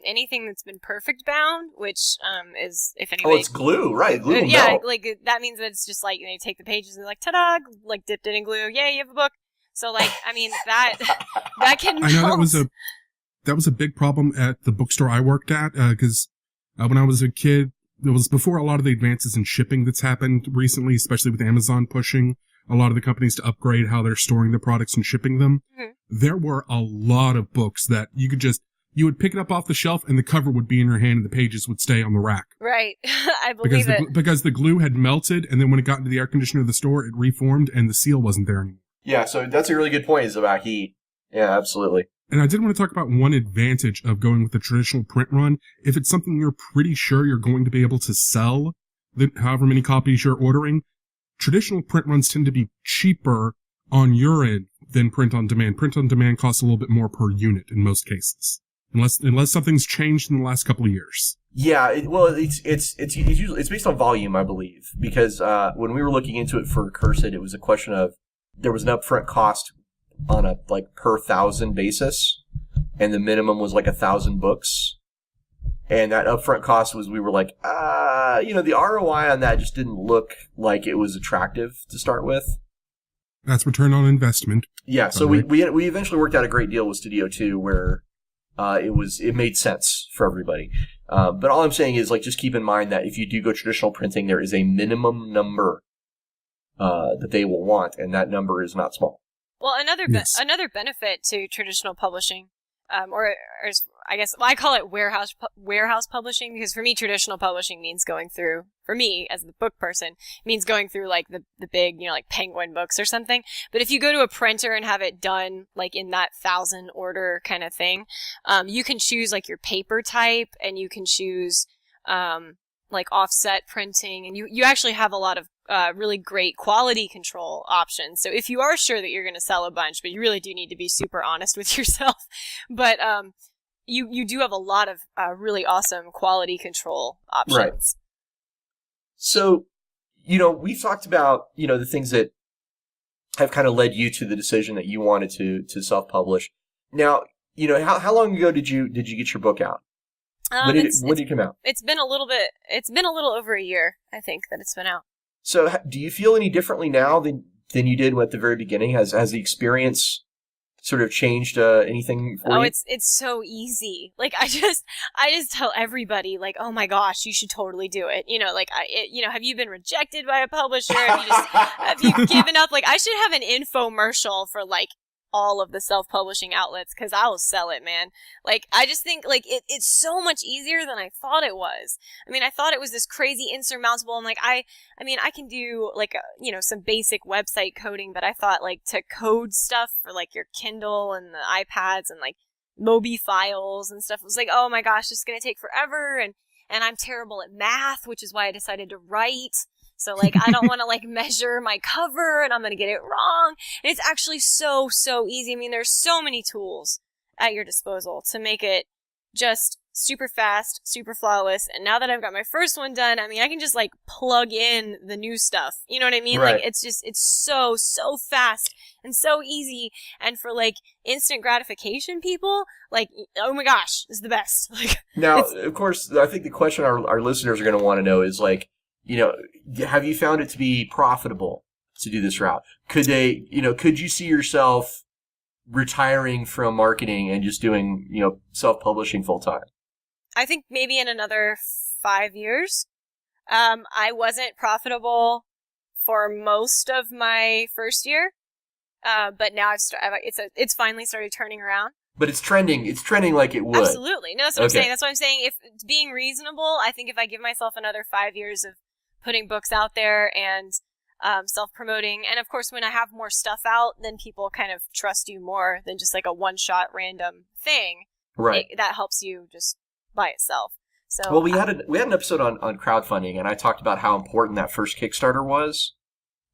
anything that's been perfect bound, which is, if anybody... Oh, it's glue, right? Glue will melt. That means that it's just you take the pages and ta-da, dipped it in glue. Yay, you have a book. So I mean, that can melt. I know that was a big problem at the bookstore I worked at, because when I was a kid, it was before a lot of the advances in shipping that's happened recently, especially with Amazon pushing a lot of the companies to upgrade how they're storing their products and shipping them. Mm-hmm. There were a lot of books that you would pick it up off the shelf and the cover would be in your hand and the pages would stay on the rack. Right. I believe it. Because the glue had melted, and then when it got into the air conditioner of the store, it reformed and the seal wasn't there anymore. Yeah, so that's a really good point, is about heat. Yeah, absolutely. And I did want to talk about one advantage of going with the traditional print run. If it's something you're pretty sure you're going to be able to sell, however many copies you're ordering, traditional print runs tend to be cheaper on your end than print on demand. Print on demand costs a little bit more per unit in most cases, unless something's changed in the last couple of years. Yeah, it's based on volume, I believe, because when we were looking into it for Cursed, it was a question of there was an upfront cost on a per 1,000 basis, and the minimum was 1,000 books. And that upfront cost was, we were the ROI on that just didn't look like it was attractive to start with. That's return on investment. Yeah, so we eventually worked out a great deal with Studio 2 where it made sense for everybody. But all I'm saying is just keep in mind that if you do go traditional printing, there is a minimum number that they will want, and that number is not small. Well, another benefit to traditional publishing, or I guess I call it warehouse publishing, because for me, traditional publishing means going through, for me as the book person, means going through the big, Penguin books or something. But if you go to a printer and have it done in that 1,000 order kind of thing, you can choose your paper type, and you can choose offset printing, and you actually have a lot of really great quality control options. So if you are sure that you're going to sell a bunch, but you really do need to be super honest with yourself, but you do have a lot of really awesome quality control options. Right. So, we've talked about, the things that have kind of led you to the decision that you wanted to self-publish. Now, how long ago did you get your book out? When did it come out? It's been a little over a year, I think, that it's been out. So do you feel any differently now than you did at the very beginning? Has the experience sort of changed anything for you? Oh, it's so easy. Like I just tell everybody, like, oh my gosh, you should totally do it. Have you been rejected by a publisher? Have you given up? Like, I should have an infomercial for like all of the self-publishing outlets, because I'll sell it, man. Like, I just think like it's so much easier than I thought it was. I mean, I thought it was this crazy insurmountable, and like I can do like some basic website coding, but I thought like to code stuff for like your Kindle and the iPads and like Mobi files and stuff, it was like, oh my gosh, it's gonna take forever, and I'm terrible at math, which is why I decided to write. So, like, I don't want to, like, measure my cover, and I'm going to get it wrong. And it's actually so easy. I mean, there's so many tools at your disposal to make it just super fast, super flawless. And now that I've got my first one done, I mean, I can just, like, plug in the new stuff. You know what I mean? Right. Like, it's so fast and so easy. And for, like, instant gratification people, like, oh my gosh, this is the best. Like, now, of course, I think the question our listeners are going to want to know is, like, have you found it to be profitable to do this route? Could you see yourself retiring from marketing and just doing, self-publishing full time? I think maybe in another 5 years. I wasn't profitable for most of my first year, but now it's finally started turning around. But it's trending like it would. Absolutely. No, that's what I'm saying. That's what I'm saying. If it's being reasonable, I think if I give myself another 5 years of putting books out there and self-promoting, and of course when I have more stuff out, then people kind of trust you more than just like a one-shot random thing. Right. That helps you just by itself. So, well, we had an episode on crowdfunding, and I talked about how important that first Kickstarter was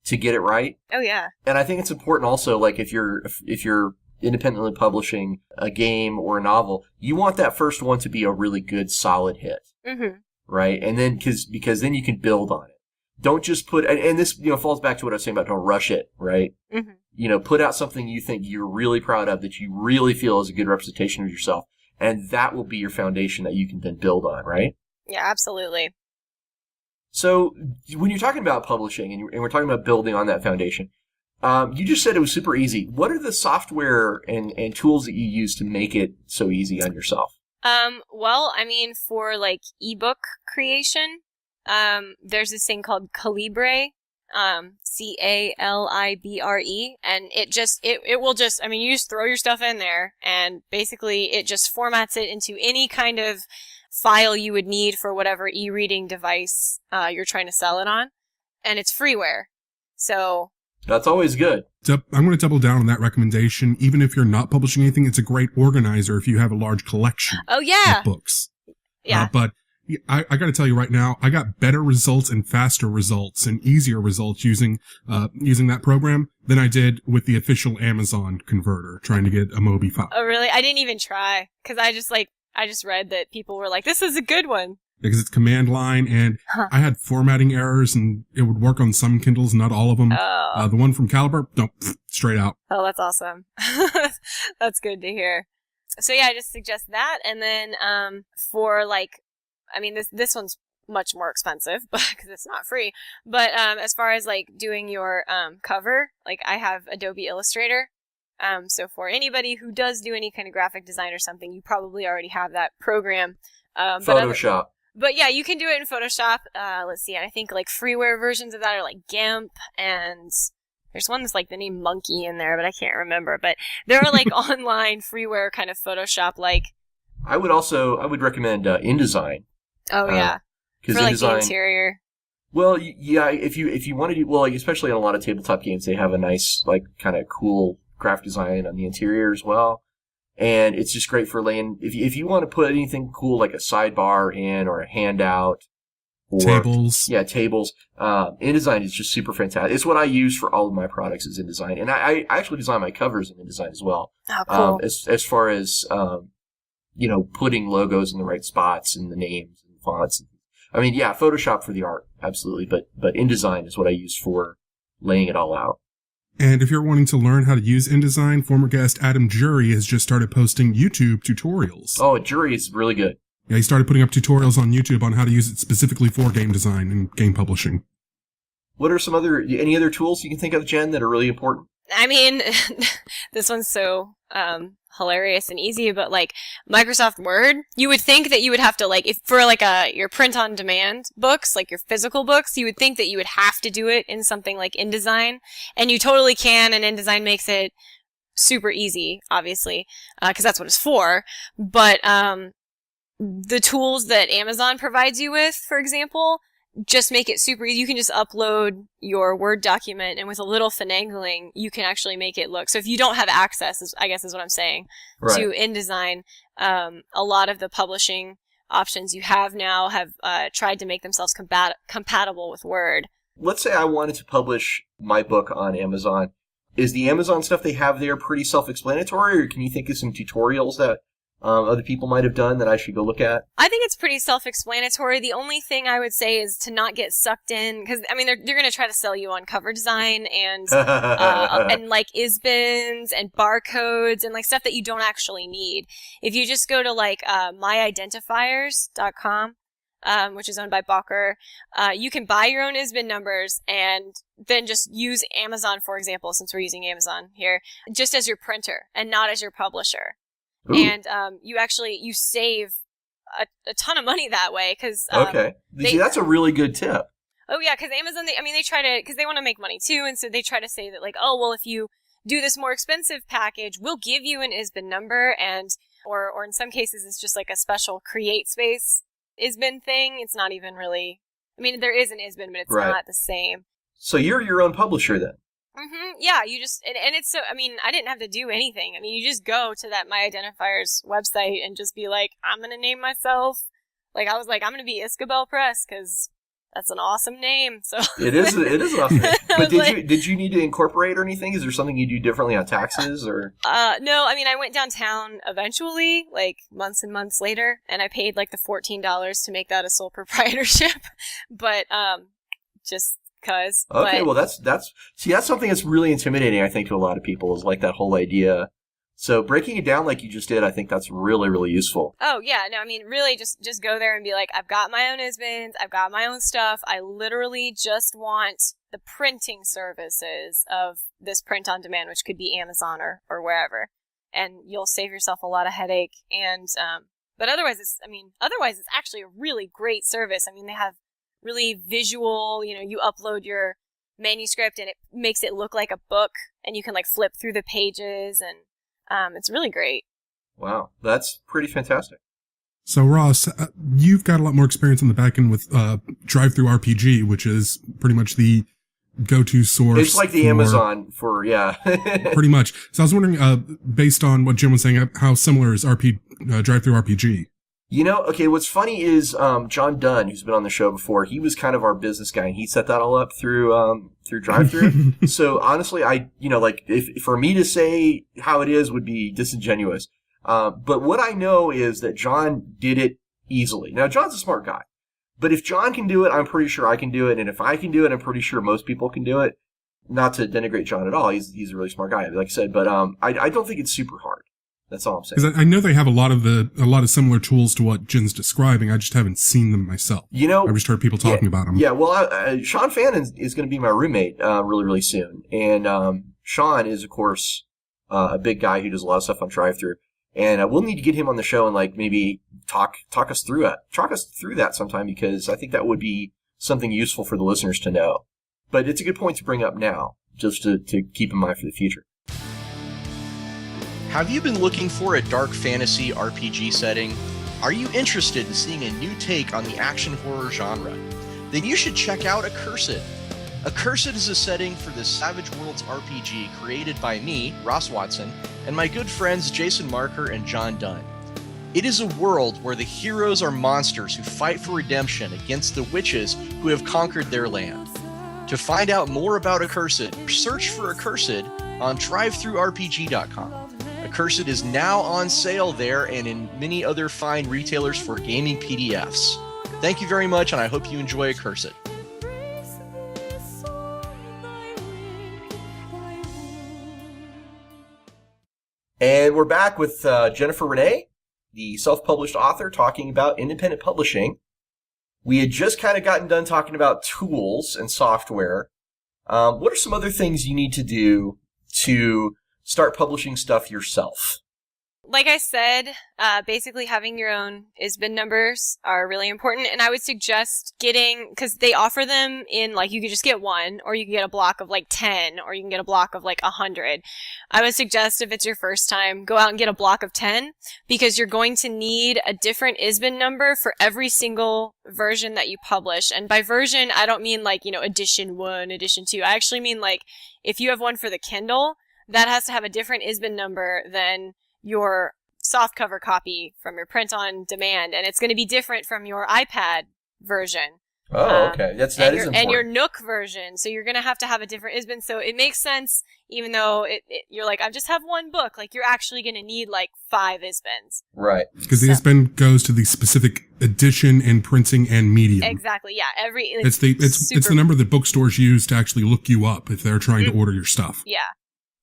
to get it right. Oh yeah. And I think it's important also, like if you're independently publishing a game or a novel, you want that first one to be a really good, solid hit. Mm-hmm. Right? And then, because then you can build on it. Don't just put, and this, falls back to what I was saying about don't rush it, right? Mm-hmm. Put out something you think you're really proud of, that you really feel is a good representation of yourself. And that will be your foundation that you can then build on, right? Yeah, absolutely. So when you're talking about publishing and we're talking about building on that foundation, you just said it was super easy. What are the software and tools that you use to make it so easy on yourself? Well, I mean, for like ebook creation, there's this thing called Calibre, Calibre, and it will just, I mean, you just throw your stuff in there, and basically it just formats it into any kind of file you would need for whatever e-reading device, you're trying to sell it on, and it's freeware. So that's always good. I'm going to double down on that recommendation. Even if you're not publishing anything, it's a great organizer if you have a large collection of books. Yeah. But I got to tell you right now, I got better results and faster results and easier results using that program than I did with the official Amazon converter trying to get a Mobi file. Oh, really? I didn't even try, because I just read that people were like, this is a good one. Because it's command line, and I had formatting errors, and it would work on some Kindles, not all of them. Oh. The one from Calibre, no, straight out. Oh, that's awesome. That's good to hear. So yeah, I just suggest that, and then for like, I mean, this one's much more expensive, because it's not free. But as far as like doing your cover, like I have Adobe Illustrator. So for anybody who does do any kind of graphic design or something, you probably already have that program. Photoshop. But yeah, you can do it in Photoshop. Let's see, I think like freeware versions of that are like GIMP, and there's one that's like the name Monkey in there, but I can't remember. But there are like online freeware kind of Photoshop like. I would recommend InDesign. Oh yeah, for like the interior. Well, yeah, if you want to do, well, like, especially on a lot of tabletop games, they have a nice like kind of cool graphic design on the interior as well. And it's just great for laying, if you want to put anything cool like a sidebar in or a handout. Or, tables. Yeah, tables. InDesign is just super fantastic. It's what I use for all of my products is InDesign. And I actually design my covers in InDesign as well. Oh, cool. As far as, putting logos in the right spots and the names and fonts. I mean, yeah, Photoshop for the art, absolutely. But InDesign is what I use for laying it all out. And if you're wanting to learn how to use InDesign, former guest Adam Jury has just started posting YouTube tutorials. Oh, Jury is really good. Yeah, he started putting up tutorials on YouTube on how to use it specifically for game design and game publishing. What are any other tools you can think of, Jen, that are really important? I mean, this one's so hilarious and easy, but like Microsoft Word, you would think that you would have to if for your print on demand books, like your physical books, you would think that you would have to do it in something like InDesign, and you totally can, and InDesign makes it super easy, obviously, because that's what it's for. But the tools that Amazon provides you with, for example, just make it super easy. You can just upload your Word document, and with a little finagling, you can actually make it look. So if you don't have access, I guess is what I'm saying, right, to InDesign, a lot of the publishing options you have now have tried to make themselves compatible with Word. Let's say I wanted to publish my book on Amazon. Is the Amazon stuff they have there pretty self-explanatory, or can you think of some tutorials that other people might have done that I should go look at? I think it's pretty self-explanatory. The only thing I would say is to not get sucked in, because I mean they're going to try to sell you on cover design and like ISBNs and barcodes and like stuff that you don't actually need. If you just go to myidentifiers.com, which is owned by Balker, you can buy your own ISBN numbers and then just use Amazon, for example, since we're using Amazon here, just as your printer and not as your publisher. Ooh. And you save a ton of money that way, because okay. See, that's a really good tip. Oh yeah, because Amazon, they try to, because they want to make money too, and so they try to say that oh well, if you do this more expensive package, we'll give you an ISBN number, and or in some cases it's just like a special create space ISBN thing. It's not even really, there is an ISBN, but it's right, not the same. So you're your own publisher then? Mm-hmm. Yeah, you just, and it's so, I didn't have to do anything. You just go to that My Identifiers website and just be like, I'm going to name myself. I was like, I'm going to be Iscabel Press, because that's an awesome name. So it is an awesome name. But did you need to incorporate or anything? Is there something you do differently on taxes or? No, I went downtown eventually, months and months later, and I paid the $14 to make that a sole proprietorship. But, just, cause. Okay, well that's something that's really intimidating, I think, to a lot of people, is that whole idea. So breaking it down like you just did, I think that's really, really useful. Oh yeah, no, really just go there and be like, I've got my own ISBNs, I've got my own stuff. I literally just want the printing services of this print on demand, which could be Amazon or wherever, and you'll save yourself a lot of headache. And but otherwise it's actually a really great service. They have really visual, you upload your manuscript and it makes it look like a book, and you can like flip through the pages, and it's really great. Wow, that's pretty fantastic. So Ross, you've got a lot more experience on the back end with Drive-Thru RPG, which is pretty much the go-to source. It's like the Amazon for, yeah. Pretty much. So I was wondering, based on what Jim was saying, how similar is Drive-Thru RPG? Okay, what's funny is John Dunn, who's been on the show before, he was kind of our business guy, and he set that all up through Drive-Thru. So honestly, if for me to say how it is would be disingenuous. But what I know is that John did it easily. Now, John's a smart guy. But if John can do it, I'm pretty sure I can do it. And if I can do it, I'm pretty sure most people can do it. Not to denigrate John at all. He's a really smart guy, like I said. But I don't think it's super hard. That's all I'm saying. Because I know they have a lot of similar tools to what Jen's describing. I just haven't seen them myself. I've just heard people talking about them. Yeah, well, Sean Fannin is going to be my roommate really, really soon. And Sean is, of course, a big guy who does a lot of stuff on Drive-Thru. And we'll need to get him on the show and maybe talk us through it. Talk us through that sometime, because I think that would be something useful for the listeners to know. But it's a good point to bring up now, just to keep in mind for the future. Have you been looking for a dark fantasy RPG setting? Are you interested in seeing a new take on the action horror genre? Then you should check out Accursed. Accursed is a setting for the Savage Worlds RPG created by me, Ross Watson, and my good friends Jason Marker and John Dunn. It is a world where the heroes are monsters who fight for redemption against the witches who have conquered their land. To find out more about Accursed, search for Accursed on drivethrurpg.com. Accursed is now on sale there and in many other fine retailers for gaming PDFs. Thank you very much, and I hope you enjoy Accursed. And we're back with Jennifer Rehnay, the self-published author, talking about independent publishing. We had just kind of gotten done talking about tools and software. What are some other things you need to do to start publishing stuff yourself? Like I said, basically having your own ISBN numbers are really important, and I would suggest getting, because they offer them in, like, you could just get one, or you can get a block of, like, 10, or you can get a block of, like, 100. I would suggest, if it's your first time, go out and get a block of 10, because you're going to need a different ISBN number for every single version that you publish. And by version, I don't mean, like, edition 1, edition 2. I actually mean, like, if you have one for the Kindle, that has to have a different ISBN number than your softcover copy from your print on demand, and it's going to be different from your iPad version. Oh, okay. That is important. And your Nook version, so you're going to have a different ISBN. So it makes sense, even though you're like, I just have one book. Like, you're actually going to need like 5 ISBNs. Right. Because the ISBN goes to the specific edition and printing and medium. Exactly. Yeah. It's the number that bookstores use to actually look you up if they're trying to order your stuff. Yeah.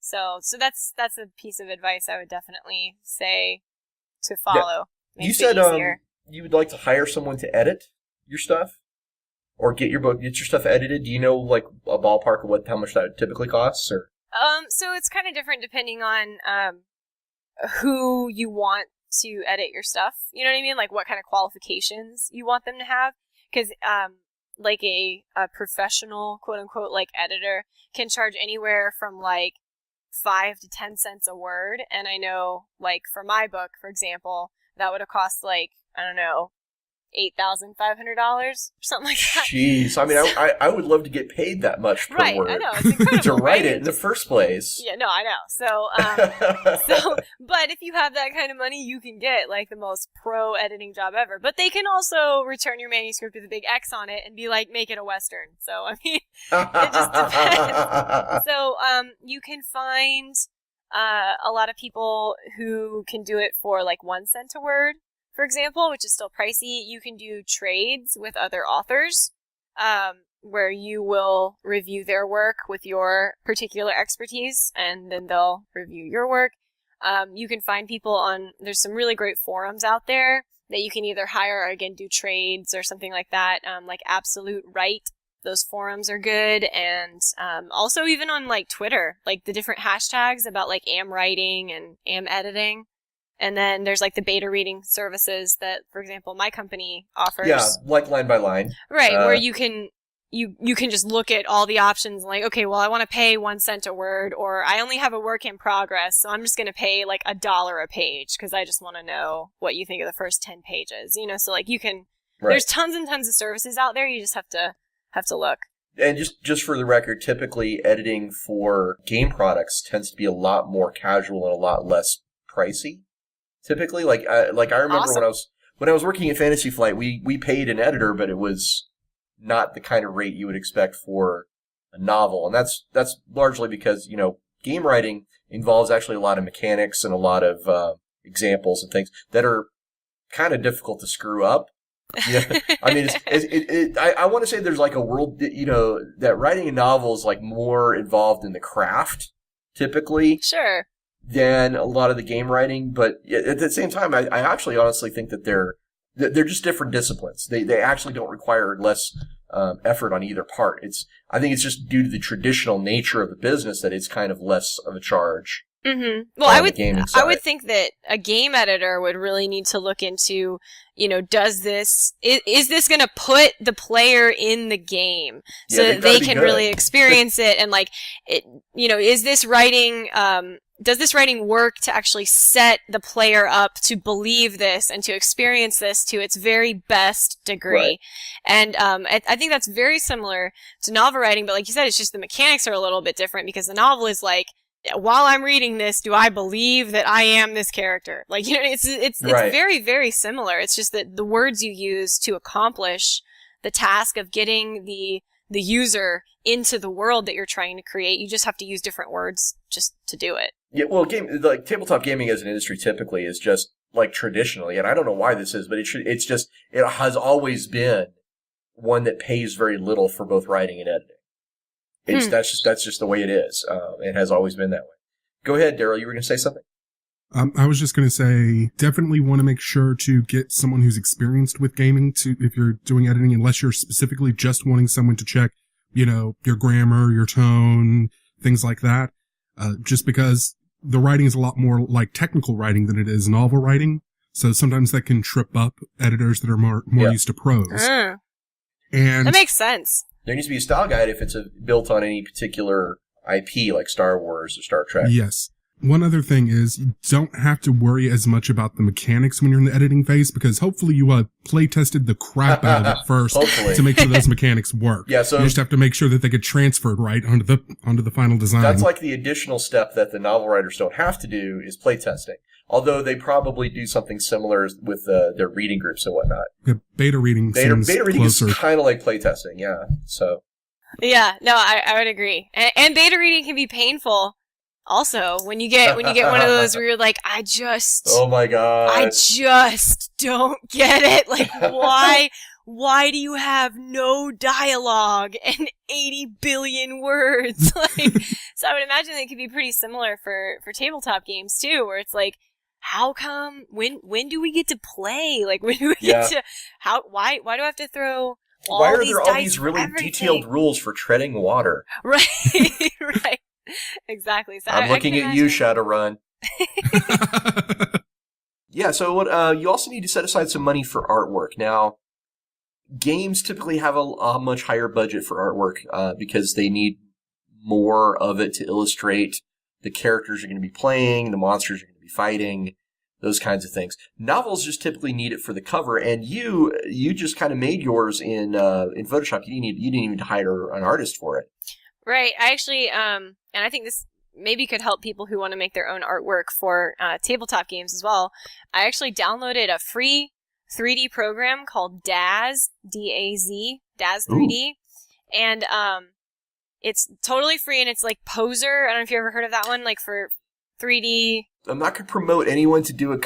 So that's a piece of advice I would definitely say to follow. Yeah. You said you would like to hire someone to edit your stuff, or get your stuff edited. Do you know like a ballpark of how much that typically costs? Or so it's kind of different depending on who you want to edit your stuff. You know what I mean? Like what kind of qualifications you want them to have, because like a professional quote unquote like editor can charge anywhere from like 5 to 10 cents a word, and I know, like, for my book, for example, that would have cost, like, I don't know, $8,500 or something like that. Jeez, I mean, I would love to get paid that much per right, word. I know, it's incredible, to write right? it in the first place. Yeah, no, I know. So, but if you have that kind of money, you can get, like, the most pro editing job ever. But they can also return your manuscript with a big X on it and be like, make it a Western. So, I mean, it just depends. So, you can find a lot of people who can do it for, like, 1 cent a word, for example, which is still pricey. You can do trades with other authors, where you will review their work with your particular expertise, and then they'll review your work. You can find people there's some really great forums out there that you can either hire or, again, do trades or something like that, like Absolute Right. Those forums are good, and also even on, like, Twitter, like, the different hashtags about, like, am writing and am editing. And then there's, like, the beta reading services that, for example, my company offers. Yeah, like Line by Line. Right, where you can just look at all the options, like, okay, well, I want to pay 1 cent a word, or I only have a work in progress, so I'm just going to pay, like, $1 a page, because I just want to know what you think of the first 10 pages. So, like, you can... Right. There's tons and tons of services out there, you just have to look. And just for the record, typically editing for game products tends to be a lot more casual and a lot less pricey. Typically, like I remember awesome. when I was working at Fantasy Flight, we paid an editor, but it was not the kind of rate you would expect for a novel, and that's largely because game writing involves actually a lot of mechanics and a lot of examples and things that are kind of difficult to screw up. Yeah, I mean, I want to say there's like a world that writing a novel is like more involved in the craft typically. Sure. Than a lot of the game writing, but at the same time, I actually honestly think that they're just different disciplines. They actually don't require less effort on either part. I think it's just due to the traditional nature of the business that it's kind of less of a charge. Mm-hmm. Well, I would think that a game editor would really need to look into, is this going to put the player in the game so that they can really experience it, and like it, is this writing does this writing work to actually set the player up to believe this and to experience this to its very best degree? Right. And I think that's very similar to novel writing, but like you said, it's just the mechanics are a little bit different, because the novel is like, while I'm reading this, do I believe that I am this character? Like, it's right. Very, very similar. It's just that the words you use to accomplish the task of getting the user into the world that you're trying to create, you just have to use different words just to do it. Yeah, well, tabletop gaming as an industry typically is just like traditionally, and I don't know why this is, but it has always been one that pays very little for both writing and editing. That's just the way it is. It has always been that way. Go ahead, Daryl. You were going to say something? I was just going to say, definitely want to make sure to get someone who's experienced with gaming to, if you're doing editing, unless you're specifically just wanting someone to check, your grammar, your tone, things like that. Just because the writing is a lot more like technical writing than it is novel writing. So sometimes that can trip up editors that are more used to prose. And that makes sense. There needs to be a style guide if it's built on any particular IP, like Star Wars or Star Trek. Yes. One other thing is you don't have to worry as much about the mechanics when you're in the editing phase, because hopefully you play tested the crap out of it first to make sure those mechanics work. Yeah, so you just have to make sure that they get transferred right onto the final design. That's like the additional step that the novel writers don't have to do is play testing. Although they probably do something similar with their reading groups and whatnot. Yeah, beta reading Beta reading closer. is kind of like play testing, yeah. So. Yeah, no, I would agree. And beta reading can be painful. Also, when you get one of those where you're like, oh my god, I just don't get it. Like, why do you have no dialogue and 80 billion words? Like, so I would imagine it could be pretty similar for tabletop games too, where it's like, how come when do we get to play? Like, when do we get to why do I have to throw why are there all these really detailed rules for treading water? Right, right. Exactly. So I'm looking at you, Shadowrun. Yeah, so what you also need to set aside some money for artwork. Now, games typically have a much higher budget for artwork because they need more of it to illustrate the characters you're going to be playing, the monsters you're going to be fighting, those kinds of things. Novels just typically need it for the cover, and you just kind of made yours in Photoshop. You didn't even need to hire an artist for it. Right. I actually, and I think this maybe could help people who want to make their own artwork for tabletop games as well. I actually downloaded a free 3D program called Daz, D-A-Z, Daz 3D. Ooh. And it's totally free, and it's like Poser. I don't know if you ever heard of that one, like for 3D. I'm not going to promote anyone to do an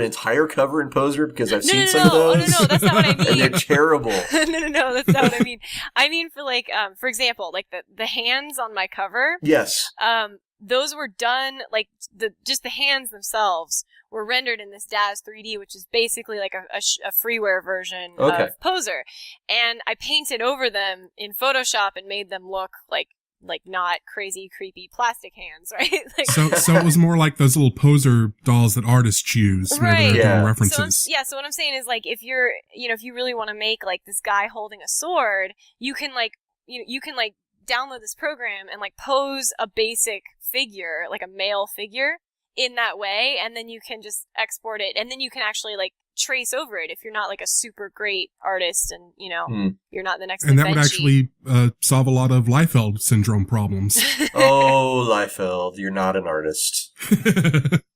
entire cover in Poser because I've seen some of those. No, that's not what I mean. And they're terrible. No, that's not what I mean. I mean for like, for example, like the hands on my cover. Yes. Those were done, like, just the hands themselves were rendered in this Daz 3D, which is basically like a freeware version of Poser. And I painted over them in Photoshop and made them look like not crazy, creepy plastic hands, right? Like, so it was more like those little Poser dolls that artists use whenever they're doing references. So what I'm saying is, like, if you really want to make, like, this guy holding a sword, you can download this program and, like, pose a basic figure, like a male figure, in that way, and then you can just export it, and then you can actually, like, trace over it if you're not, like, a super great artist and, you're not the next And that would actually solve a lot of Liefeld syndrome problems. Oh, Liefeld, you're not an artist.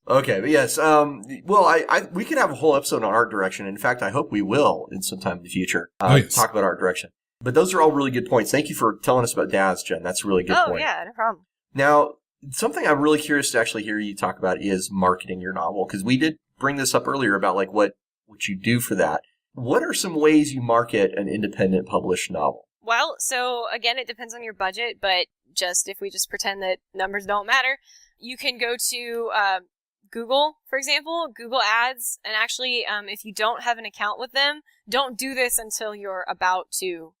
Okay, but yes, we could have a whole episode on art direction. In fact, I hope we will in some time in the future talk about art direction. But those are all really good points. Thank you for telling us about Daz, Jen. That's a really good point. Oh, yeah, no problem. Now, something I'm really curious to actually hear you talk about is marketing your novel, because we did bring this up earlier about, like, what you do for that. What are some ways you market an independent published novel? Well, so again, it depends on your budget, but if we just pretend that numbers don't matter, you can go to Google, for example, Google Ads, and actually, if you don't have an account with them, don't do this until you're about to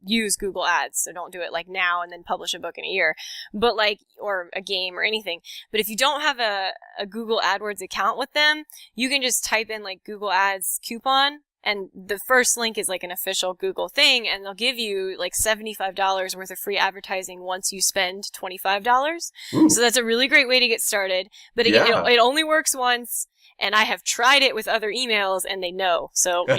use Google Ads. So don't do it like now and then publish a book in a year, but or a game or anything. But if you don't have a Google AdWords account with them, you can just type in like Google Ads coupon, and the first link is like an official Google thing, and they'll give you like $75 worth of free advertising once you spend $25. Ooh. So that's a really great way to get started. But again, it only works once. And I have tried it with other emails, and they know. So you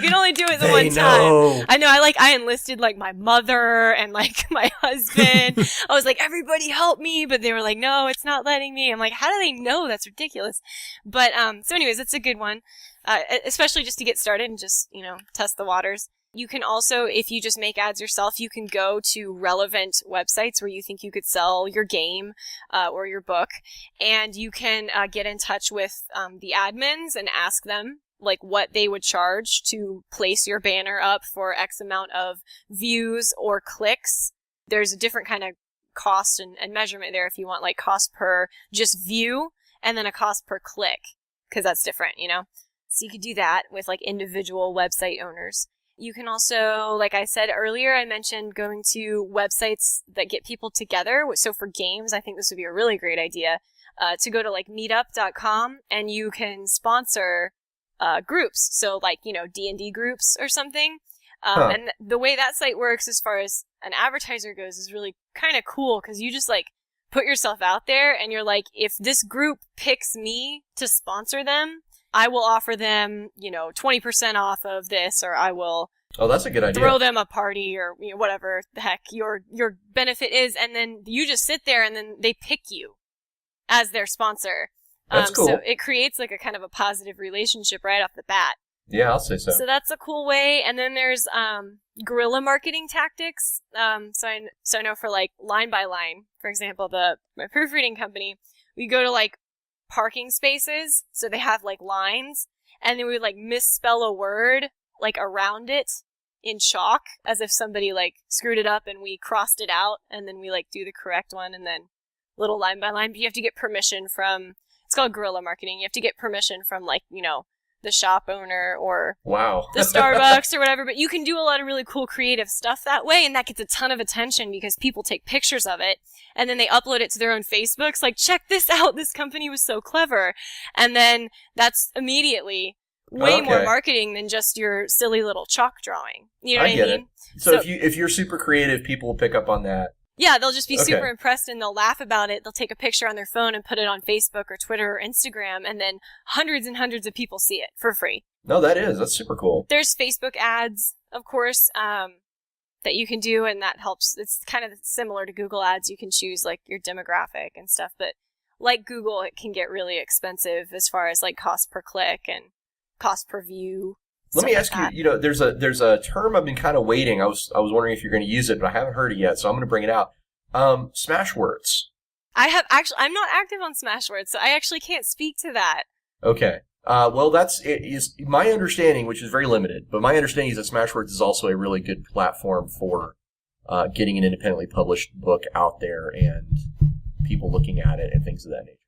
can only do it the one time. I know. I enlisted like my mother and like my husband. I was like, everybody help me, but they were like, no, it's not letting me. I'm like, how do they know? That's ridiculous. But so anyways, it's a good one, especially just to get started and just test the waters. You can also, if you just make ads yourself, you can go to relevant websites where you think you could sell your game or your book, and you can get in touch with the admins and ask them like what they would charge to place your banner up for X amount of views or clicks. There's a different kind of cost and measurement there if you want like cost per just view and then a cost per click, because that's different, you know? So you could do that with like individual website owners. You can also, like I said earlier, I mentioned going to websites that get people together. So for games, I think this would be a really great idea to go to like meetup.com, and you can sponsor groups. So like, you know, D&D groups or something. And the way that site works as far as an advertiser goes is really kind of cool, because you just like put yourself out there and you're like, if this group picks me to sponsor them, I will offer them, you know, 20% off of this, or I will that's a good idea. Throw them a party, or you know, whatever the heck your benefit is, and then you just sit there and then they pick you as their sponsor. That's cool. So it creates like a kind of a positive relationship right off the bat. Yeah, I'll say so. So that's a cool way. And then there's guerrilla marketing tactics. So I know for like Line by Line, for example, my proofreading company, we go to like parking spaces, so they have like lines, and then we would like misspell a word like around it in chalk as if somebody like screwed it up, and we crossed it out, and then we like do the correct one, and then little line by line. But you have to get permission from, it's called guerrilla marketing, you have to get permission from like, you know, the shop owner or the Starbucks or whatever. But you can do a lot of really cool creative stuff that way, and that gets a ton of attention because people take pictures of it and then they upload it to their own Facebooks, like, check this out, this company was so clever. And then that's immediately way more marketing than just your silly little chalk drawing. You know what I mean? It. So if you're super creative, people will pick up on that. Yeah, they'll just be super impressed, and they'll laugh about it. They'll take a picture on their phone and put it on Facebook or Twitter or Instagram, and then hundreds and hundreds of people see it for free. No, that's super cool. There's Facebook ads, of course, that you can do, and that helps. It's kind of similar to Google ads. You can choose like your demographic and stuff, but like Google, it can get really expensive as far as like cost per click and cost per view. Let me ask you, you know, there's a term I've been kind of waiting. I was wondering if you're going to use it, but I haven't heard it yet, so I'm going to bring it out. Smashwords. I'm not active on Smashwords, so I actually can't speak to that. Okay. Well, is my understanding, which is very limited, but my understanding is that Smashwords is also a really good platform for getting an independently published book out there and people looking at it and things of that nature.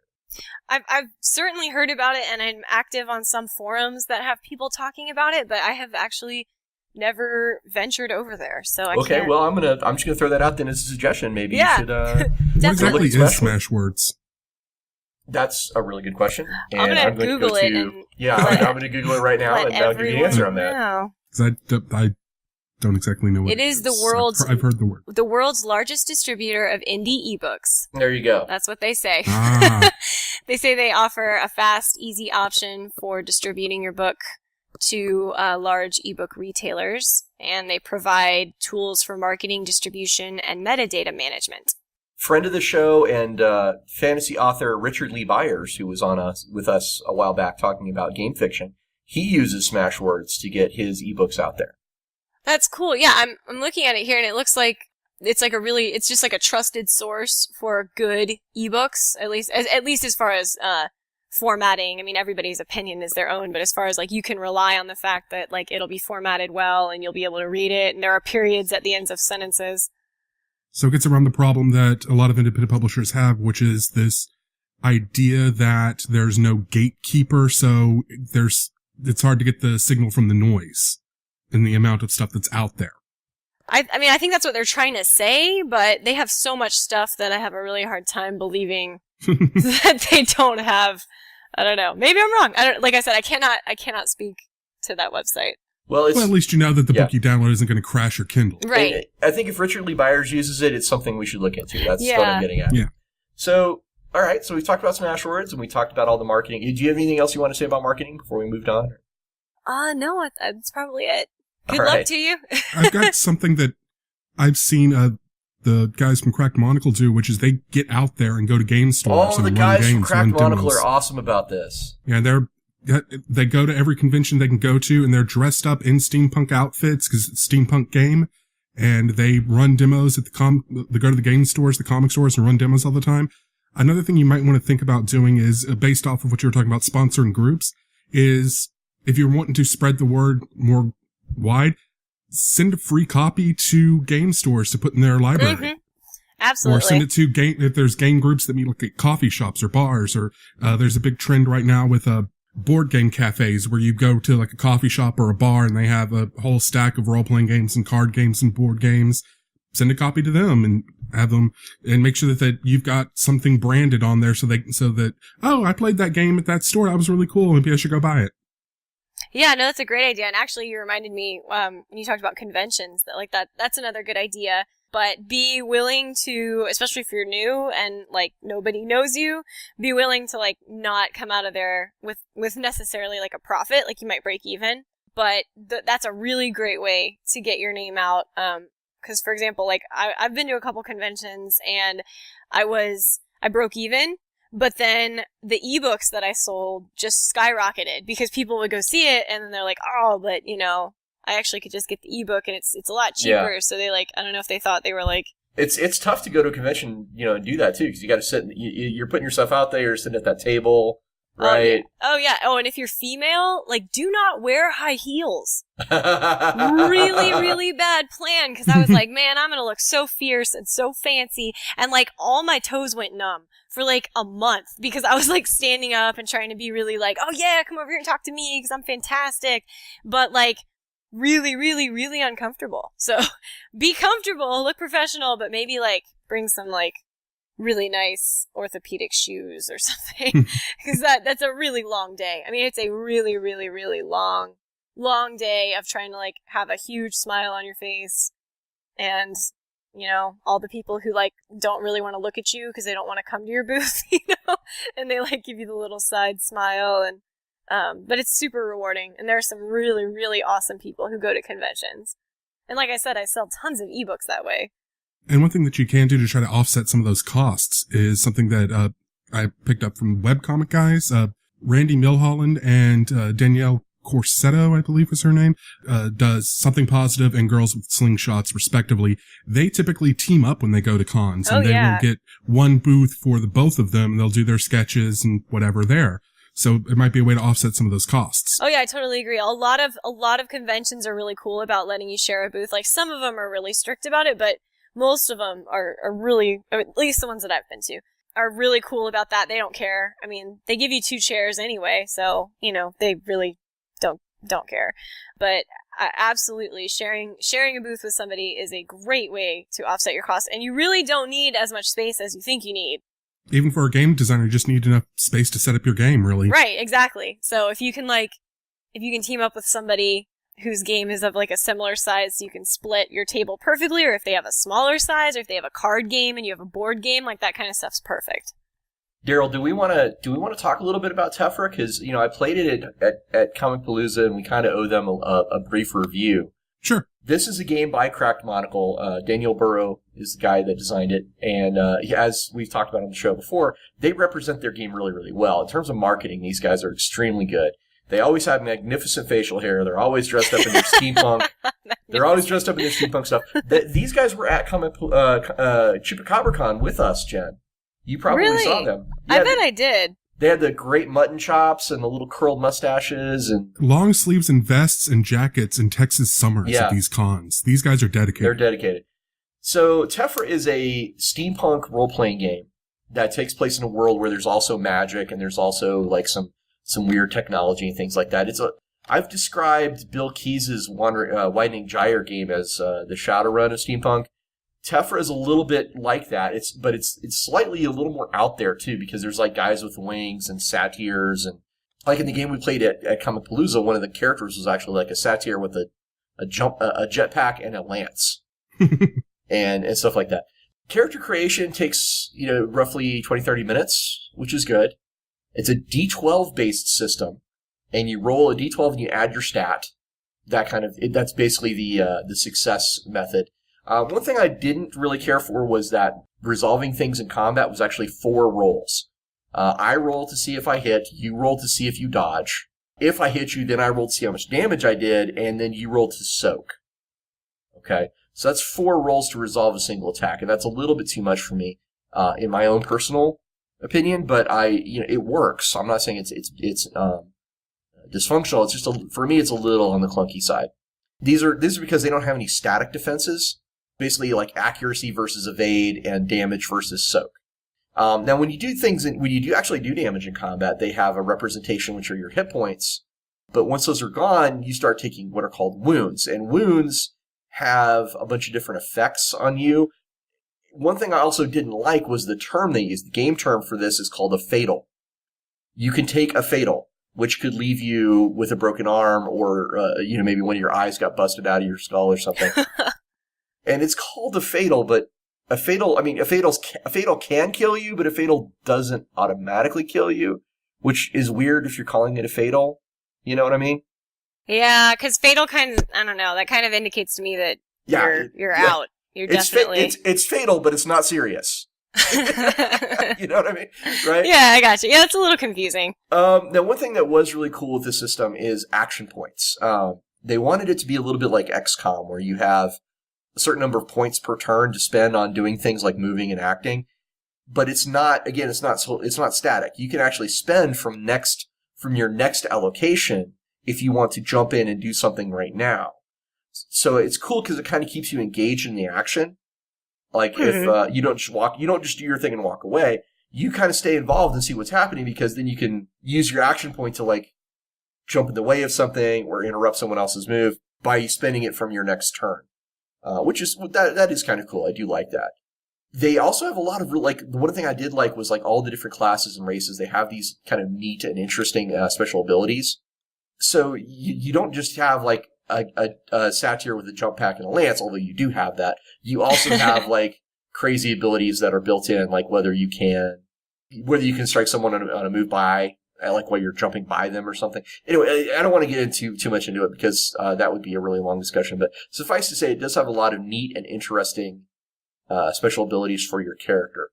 I've certainly heard about it, and I'm active on some forums that have people talking about it, but I have actually never ventured over there, so I can't. Well, I'm just gonna throw that out then as a suggestion. Maybe you should. What exactly is Smashwords? That's a really good question. And I'm gonna Google it. I'm gonna Google it right now, and I'll give you an answer on that. Because I don't exactly know what it is. The world's I've heard the word. The world's largest distributor of indie ebooks. There you go. That's what they say. Ah. They say they offer a fast, easy option for distributing your book to large ebook retailers, and they provide tools for marketing, distribution, and metadata management. Friend of the show and fantasy author Richard Lee Byers, who was with us a while back talking about game fiction, he uses Smashwords to get his ebooks out there. That's cool. Yeah, I'm looking at it here, and it looks like it's just like a trusted source for good ebooks, at least as far as formatting. I mean, everybody's opinion is their own, but as far as like you can rely on the fact that like it'll be formatted well and you'll be able to read it, and there are periods at the ends of sentences. So it gets around the problem that a lot of independent publishers have, which is this idea that there's no gatekeeper, so it's hard to get the signal from the noise in the amount of stuff that's out there. I mean, I think that's what they're trying to say, but they have so much stuff that I have a really hard time believing that they don't have. I don't know. Maybe I'm wrong. Like I said, I cannot speak to that website. Well, at least you know that the book you download isn't going to crash your Kindle. Right. And I think if Richard Lee Byers uses it, it's something we should look into. That's what I'm getting at. Yeah. So, all right. So we've talked about Smashwords, and we talked about all the marketing. Do you have anything else you want to say about marketing before we moved on? No, that's probably it. Good all luck right. to you. I've got something that I've sseen the guys from Cracked Monocle do, which is they get out there and go to game stores. Oh, the guys from Cracked Monocle are awesome about this. Yeah, they go to every convention they can go to, and they're dressed up in steampunk outfits because it's a steampunk game, and they run demos at they go to the game stores, the comic stores, and run demos all the time. Another thing you might want to think about doing is, based off of what you were talking about, sponsoring groups, is if you're wanting to spread the word more wide, send a free copy to game stores to put in their library. Mm-hmm. Absolutely. Or send it to game, if there's game groups that meet like at coffee shops or bars, or there's a big trend right now with board game cafes where you go to like a coffee shop or a bar and they have a whole stack of role-playing games and card games and board games. Send a copy to them and have them, and make sure that you've got something branded on there so that, oh, I played that game at that store. That was really cool. Maybe I should go buy it. Yeah, no, that's a great idea. And actually, you reminded me when you talked about conventions that's another good idea. But be willing to, especially if you're new and like nobody knows you, be willing to like not come out of there with necessarily like a profit. Like you might break even, but that's a really great way to get your name out. Because for example, like I've been to a couple conventions and I broke even. But then the ebooks that I sold just skyrocketed because people would go see it and then they're like, oh, but I actually could just get the ebook and it's a lot cheaper. Yeah. So they I don't know if they thought they were like. It's tough to go to a convention, and do that too because you got to sit. You're putting yourself out there. You're sitting at that table, right? Oh yeah. Oh, and if you're female, like, do not wear high heels. Really, really bad plan because I was like, man, I'm gonna look so fierce and so fancy, and like all my toes went numb for like a month because I was like standing up and trying to be really like, oh yeah, come over here and talk to me because I'm fantastic, but like really, really, really uncomfortable. So be comfortable, look professional, but maybe like bring some like really nice orthopedic shoes or something because that's a really long day. I mean, it's a really, really, really long day of trying to like have a huge smile on your face and all the people who like don't really want to look at you because they don't want to come to your booth, and they like give you the little side smile and but it's super rewarding, and there are some really, really awesome people who go to conventions. And like I said, I sell tons of ebooks that way. And one thing that you can do to try to offset some of those costs is something that I picked up from webcomic guys. Randy Milholland and Danielle Corsetto, I believe was her name, does Something Positive and Girls with Slingshots, respectively. They typically team up when they go to cons, and they will get one booth for the both of them, and they'll do their sketches and whatever there. So it might be a way to offset some of those costs. Oh yeah, I totally agree. A lot of conventions are really cool about letting you share a booth. Like some of them are really strict about it, but most of them are really, or at least the ones that I've been to, are really cool about that. They don't care. I mean, they give you 2 chairs anyway, so they really don't care. But absolutely, sharing a booth with somebody is a great way to offset your costs, and you really don't need as much space as you think you need. Even for a game designer, you just need enough space to set up your game, really. Right, exactly. So if you can team up with somebody whose game is of like a similar size, so you can split your table perfectly, or if they have a smaller size, or if they have a card game and you have a board game, like that kind of stuff's perfect. Daryl, do we want to talk a little bit about Tefra? Because I played it at Comicpalooza, and we kind of owe them a brief review. Sure. This is a game by Cracked Monocle. Daniel Burrow is the guy that designed it, and as we've talked about on the show before, they represent their game really, really well. In terms of marketing, these guys are extremely good. They always have magnificent facial hair. They're always dressed up in their steampunk. They're always dressed up in their steampunk stuff. These guys were at ChupacabraCon with us, Jen. You probably really? Saw them. Yeah, I bet I did. They had the great mutton chops and the little curled mustaches and long sleeves and vests and jackets in Texas summers at these cons. These guys are dedicated. They're dedicated. So Tefra is a steampunk role-playing game that takes place in a world where there's also magic and there's also like some weird technology and things like that. I've described Bill Keyes' Widening Gyre game as the Shadowrun of steampunk. Tefra is a little bit like that. It's slightly a little more out there too, because there's like guys with wings and satyrs, and like in the game we played at Comicpalooza, one of the characters was actually like a satyr with a jetpack and a lance, and stuff like that. Character creation takes roughly 20-30 minutes, which is good. It's a D12 based system, and you roll a D12 and you add your stat. That's basically the success method. One thing I didn't really care for was that resolving things in combat was actually 4 rolls. I roll to see if I hit, you roll to see if you dodge. If I hit you, then I roll to see how much damage I did, and then you roll to soak. Okay? So that's 4 rolls to resolve a single attack, and that's a little bit too much for me, in my own personal opinion, but it works. I'm not saying it's dysfunctional. It's just for me, it's a little on the clunky side. These are because they don't have any static defenses. basically like accuracy versus evade and damage versus soak. Now, when you do actually do damage in combat, they have a representation, which are your hit points. But once those are gone, you start taking what are called wounds. And wounds have a bunch of different effects on you. One thing I also didn't like was the term they used. The game term for this is called a fatal. You can take a fatal, which could leave you with a broken arm or, maybe one of your eyes got busted out of your skull or something. And it's called a fatal, but a fatal can kill you, but a fatal doesn't automatically kill you, which is weird if you're calling it a fatal. You know what I mean? Yeah, because fatal I don't know, that kind of indicates to me that you're out. You're definitely... It's fatal, but it's not serious. You know what I mean? Right? Yeah, I got you. Yeah, it's a little confusing. Now, one thing that was really cool with this system is action points. They wanted it to be a little bit like XCOM, where you have a certain number of points per turn to spend on doing things like moving and acting. But it's not static. You can actually spend from your next allocation if you want to jump in and do something right now. So it's cool because it kind of keeps you engaged in the action. Like if you don't just do your thing and walk away. You kind of stay involved and see what's happening, because then you can use your action point to like jump in the way of something or interrupt someone else's move by spending it from your next turn. Which is that is kind of cool. I do like that. They also have a lot of the one thing I did like was like all the different classes and races. They have these kind of neat and interesting special abilities. So you don't just have like a satyr with a jump pack and a lance, although you do have that. You also have like crazy abilities that are built in, like whether you can strike someone on a move by, like while you're jumping by them or something. Anyway, I don't want to get into too much into it because that would be a really long discussion. But suffice to say, it does have a lot of neat and interesting special abilities for your character.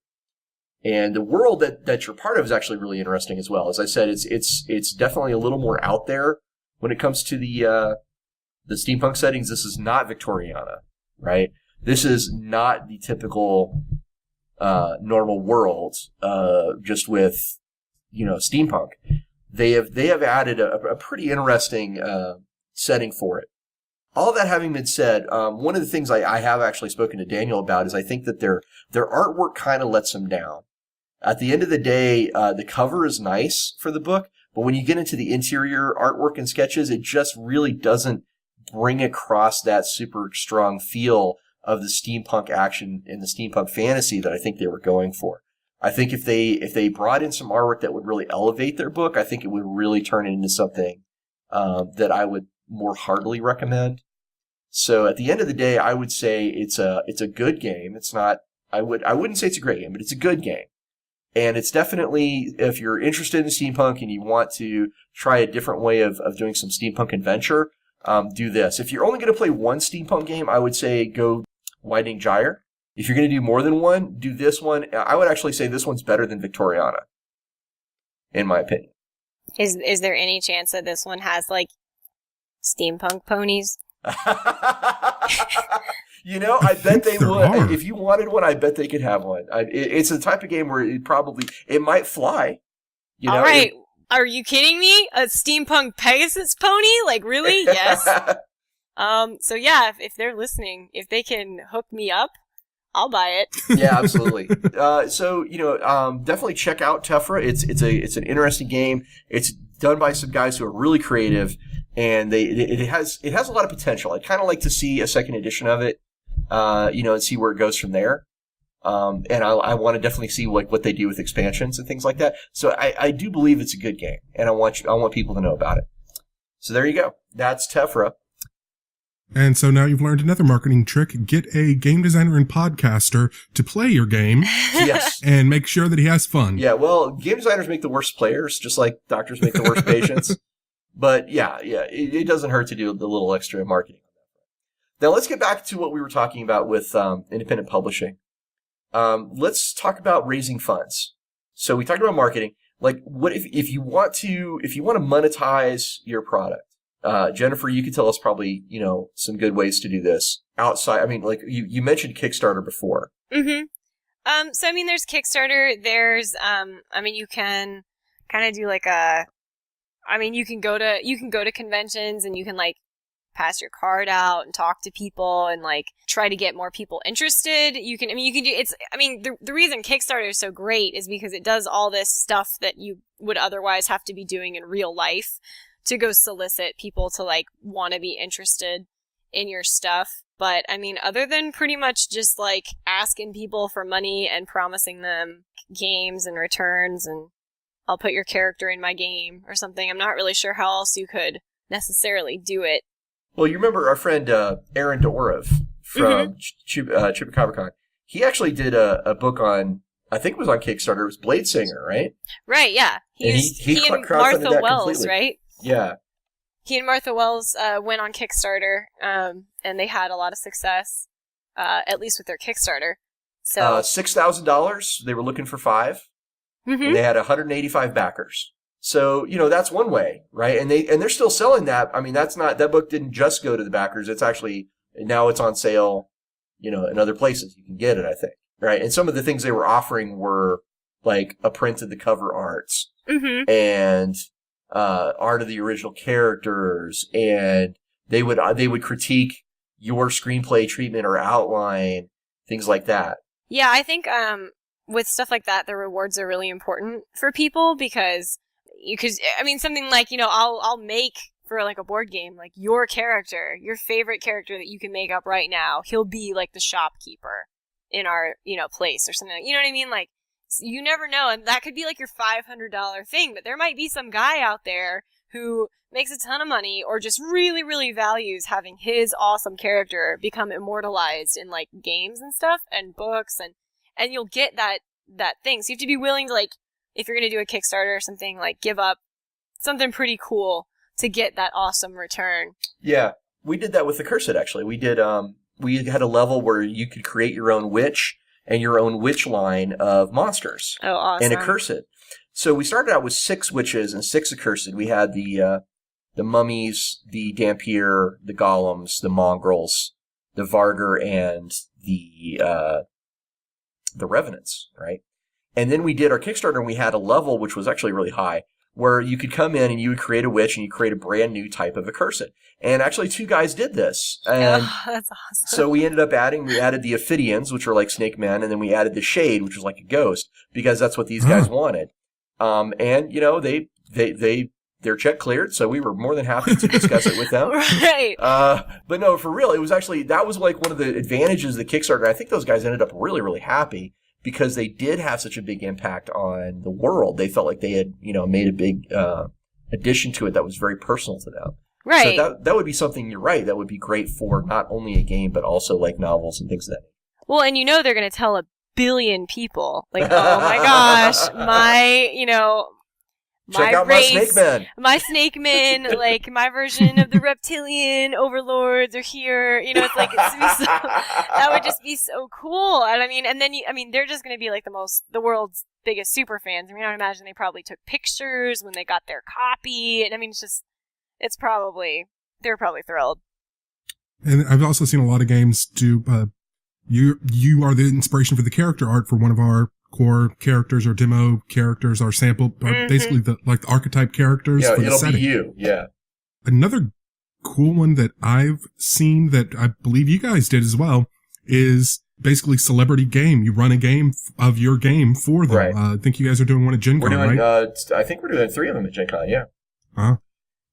And the world that you're part of is actually really interesting as well. As I said, it's definitely a little more out there when it comes to the steampunk settings. This is not Victoriana, right? This is not the typical normal world just with steampunk. They have added a pretty interesting setting for it. All that having been said, one of the things I have actually spoken to Daniel about is I think that their artwork kind of lets them down. At the end of the day, the cover is nice for the book, but when you get into the interior artwork and sketches, it just really doesn't bring across that super strong feel of the steampunk action and the steampunk fantasy that I think they were going for. I think if they brought in some artwork that would really elevate their book, I think it would really turn it into something that I would more heartily recommend. So at the end of the day, I would say it's a good game. It's not, I wouldn't say it's a great game, but it's a good game. And it's definitely, if you're interested in steampunk and you want to try a different way of doing some steampunk adventure, do this. If you're only going to play one steampunk game, I would say go Widening Gyre. If you're going to do more than one, do this one. I would actually say this one's better than Victoriana, in my opinion. Is there any chance that this one has like steampunk ponies? I bet they would. Are. If you wanted one, I bet they could have one. It's the type of game where it might fly. All right. Are you kidding me? A steampunk Pegasus pony? Like, really? Yes. So yeah, if they're listening, if they can hook me up, I'll buy it. Yeah, absolutely. Definitely check out Tefra. It's an interesting game. It's done by some guys who are really creative, and it has a lot of potential. I'd kind of like to see a second edition of it, and see where it goes from there. And I want to definitely see what they do with expansions and things like that. So I do believe it's a good game, and I want people to know about it. So there you go. That's Tefra. And so now you've learned another marketing trick. Get a game designer and podcaster to play your game. Yes. And make sure that he has fun. Yeah, well, game designers make the worst players, just like doctors make the worst patients. But yeah, it doesn't hurt to do the little extra marketing. Now let's get back to what we were talking about with independent publishing. Let's talk about raising funds. So we talked about marketing. Like, what if you want to monetize your product? Jennifer, you could tell us probably, some good ways to do this outside. I mean, like you mentioned Kickstarter before. Mm-hmm. So there's Kickstarter. There's, you can kind of do like you can go to conventions and you can like pass your card out and talk to people and like try to get more people interested. You can do, the reason Kickstarter is so great is because it does all this stuff that you would otherwise have to be doing in real life to go solicit people to like want to be interested in your stuff. But I mean, other than pretty much just like asking people for money and promising them games and returns and I'll put your character in my game or something, I'm not really sure how else you could necessarily do it. Well, you remember our friend Aaron Dorov from Chupacabra. He actually did a book on, I think it was on Kickstarter, it was Blade Singer, right? Right, yeah. He and Martha Wells, completely. Right? Yeah. He and Martha Wells went on Kickstarter, and they had a lot of success, at least with their Kickstarter. So $6,000. They were looking for $5,000. Mm-hmm. And they had 185 backers. So, that's one way, right? And they're still selling that. I mean, that book didn't just go to the backers. It's actually, now it's on sale, in other places. You can get it, I think, right? And some of the things they were offering were like a print of the cover arts and art of the original characters, and they would critique your screenplay treatment or outline, things like that. Yeah, I think with stuff like that, the rewards are really important for people because something like, I'll make for like a board game, like your character, your favorite character that you can make up right now, he'll be like the shopkeeper in our, place or something. You know what I mean? Like, you never know. And that could be like your $500 thing, but there might be some guy out there who makes a ton of money or just really, really values having his awesome character become immortalized in like games and stuff and books, and you'll get that thing. So you have to be willing to, like, if you're going to do a Kickstarter or something, like, give up something pretty cool to get that awesome return. Yeah, we did that with the Cursed, actually. We did, we had a level where you could create your own witch and your own witch line of monsters. Oh, awesome. And Accursed. So we started out with 6 witches and 6 Accursed. We had the mummies, the Dampier, the golems, the mongrels, the Vargur, and the revenants, right? And then we did our Kickstarter and we had a level which was actually really high where you could come in and you would create a witch and you create a brand new type of Accursed. And actually 2 guys did this. And that's awesome. So we ended up we added the Ophidians, which are like snake men, and then we added the Shade, which was like a ghost, because that's what these guys wanted. And their check cleared, so we were more than happy to discuss it with them. Right. But no, for real, it was actually, that was like one of the advantages of the Kickstarter. I think those guys ended up really, really happy because they did have such a big impact on the world. They felt like they had, made a big addition to it that was very personal to them. Right. So that would be something, you're right, that would be great for not only a game, but also like novels and things like that. Well, and they're going to tell 1 billion people, like, oh my gosh, Check out race, my snake men. My snake men, like my version of the reptilian overlords are here. It's like that would just be so cool. And they're just going to be like the world's biggest super fans. I would imagine they probably took pictures when they got their copy. And they're probably thrilled. And I've also seen a lot of games do. You are the inspiration for the character art for one of our core characters or demo characters, our sample, basically the archetype characters for the setting. Be you, yeah. Another cool one that I've seen that I believe you guys did as well is basically celebrity game. You run a game of your game for them. Right. I think you guys are doing one at Gen Con, right? I think we're doing 3 of them at Gen Con, yeah. Uh-huh.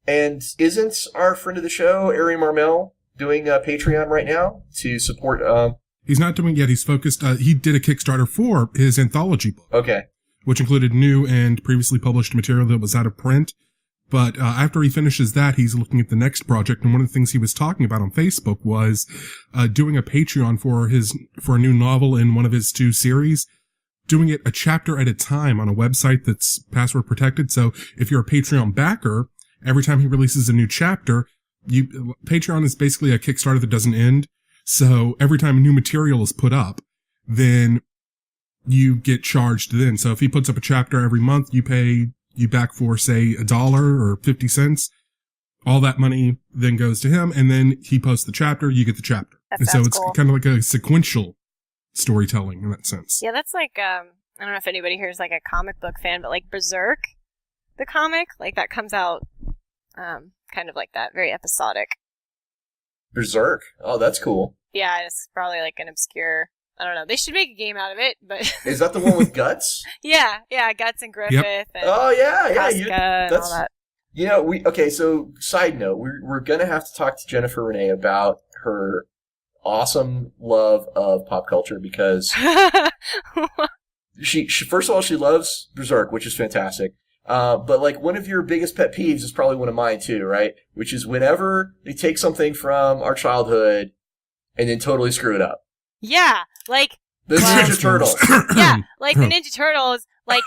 And isn't our friend of the show, Ari Marmel, doing Patreon right now to support... He's not doing it yet. He's focused. He did a Kickstarter for his anthology book. Okay. Which included new and previously published material that was out of print. But after he finishes that, he's looking at the next project. And one of the things he was talking about on Facebook was doing a Patreon for a new novel in one of his 2 series, doing it a chapter at a time on a website that's password protected. So if you're a Patreon backer, every time he releases a new chapter, Patreon is basically a Kickstarter that doesn't end. So every time new material is put up, then you get charged then. So if he puts up a chapter every month, you back for, say, $1 or 50 cents. All that money then goes to him, and then he posts the chapter, you get the chapter. And so it's cool. Kind of like a sequential storytelling in that sense. Yeah, that's like, I don't know if anybody here is like a comic book fan, but like Berserk, the comic, like that comes out kind of like that, very episodic. Berserk. Oh, that's cool. Yeah, it's probably like an obscure. I don't know. They should make a game out of it, but Is that the one with Guts? yeah, Guts and Griffith and Oh yeah, Casca and all that. You know, so side note, we're gonna have to talk to Jennifer Rehnay about her awesome love of pop culture because she first of all she loves Berserk, which is fantastic. But like one of your biggest pet peeves is probably one of mine too, right? Which is whenever they take something from our childhood and then totally screw it up. Yeah, like The Ninja Turtles. yeah, like the Ninja Turtles, like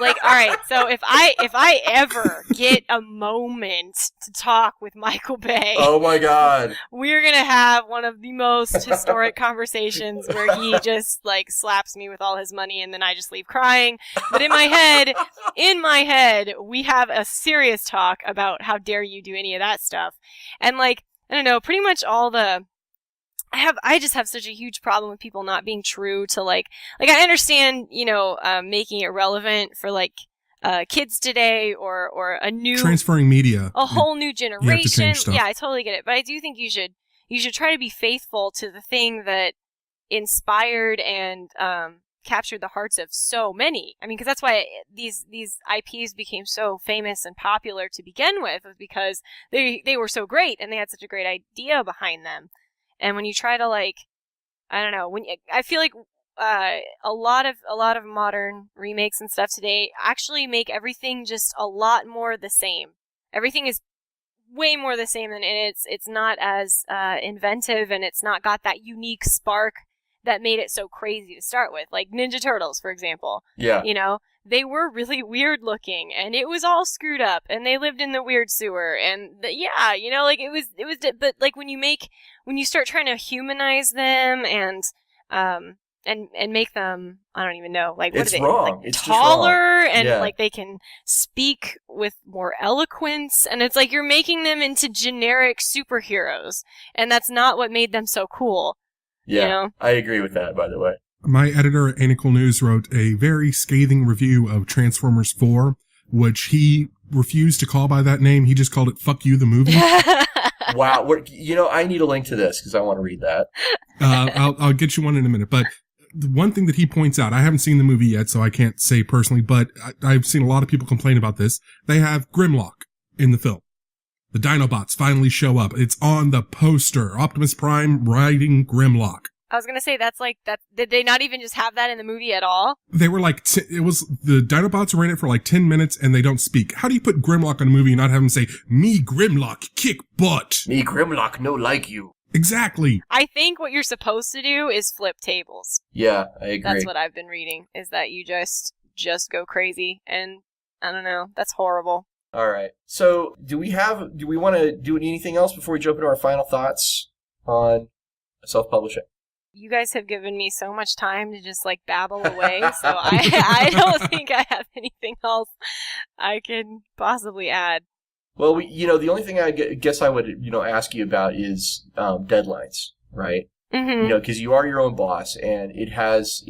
all right. So if I ever get a moment to talk with Michael Bay, Oh my God. we're gonna have one of the most historic conversations where he just like slaps me with all his money and then I just leave crying. But in my head, we have a serious talk about how dare you do any of that stuff. And like, I don't know, pretty much all the I just have such a huge problem with people not being true to like I understand, making it relevant for like kids today or a new transferring media, a whole new generation. change stuff. Yeah, I totally get it, but I do think you should try to be faithful to the thing that inspired and captured the hearts of so many. I mean, because that's why these IPs became so famous and popular to begin with, was because they were so great and they had such a great idea behind them. And when you try to I don't know, I feel like a lot of modern remakes and stuff today actually make everything just a lot more the same. Everything is way more the same, and it's not as inventive, and it's not got that unique spark that made it so crazy to start with. Like Ninja Turtles, for example. Yeah. They were really weird looking, and it was all screwed up, and they lived in the weird sewer, and it was, but like when you start trying to humanize them and make them, I don't even know, like what It's are they, wrong. like It's just taller, wrong. and Yeah. like they can speak with more eloquence, and it's like you're making them into generic superheroes, and that's not what made them so cool. Yeah, I agree with that, by the way. My editor at Anical News wrote a very scathing review of Transformers 4, which he refused to call by that name. He just called it Fuck You, the movie. Wow. I need a link to this because I want to read that. I'll get you one in a minute. But the one thing that he points out, I haven't seen the movie yet, so I can't say personally, but I've seen a lot of people complain about this. They have Grimlock in the film. The Dinobots finally show up. It's on the poster. Optimus Prime riding Grimlock. I was gonna say that's like that. Did they not even just have that in the movie at all? They were like, it was the Dinobots were in it for like 10 minutes and they don't speak. How do you put Grimlock on a movie and not have him say, "Me Grimlock, kick butt"? Me Grimlock, no like you. Exactly. I think what you're supposed to do is flip tables. Yeah, I agree. That's what I've been reading. Is that you just go crazy, and I don't know. That's horrible. All right. So, do we want to do anything else before we jump into our final thoughts on self-publishing? You guys have given me so much time to just like babble away, so I don't think I have anything else I can possibly add. Well, the only thing I guess I would, ask you about is deadlines, right? Mm-hmm. Because you are your own boss, and it has,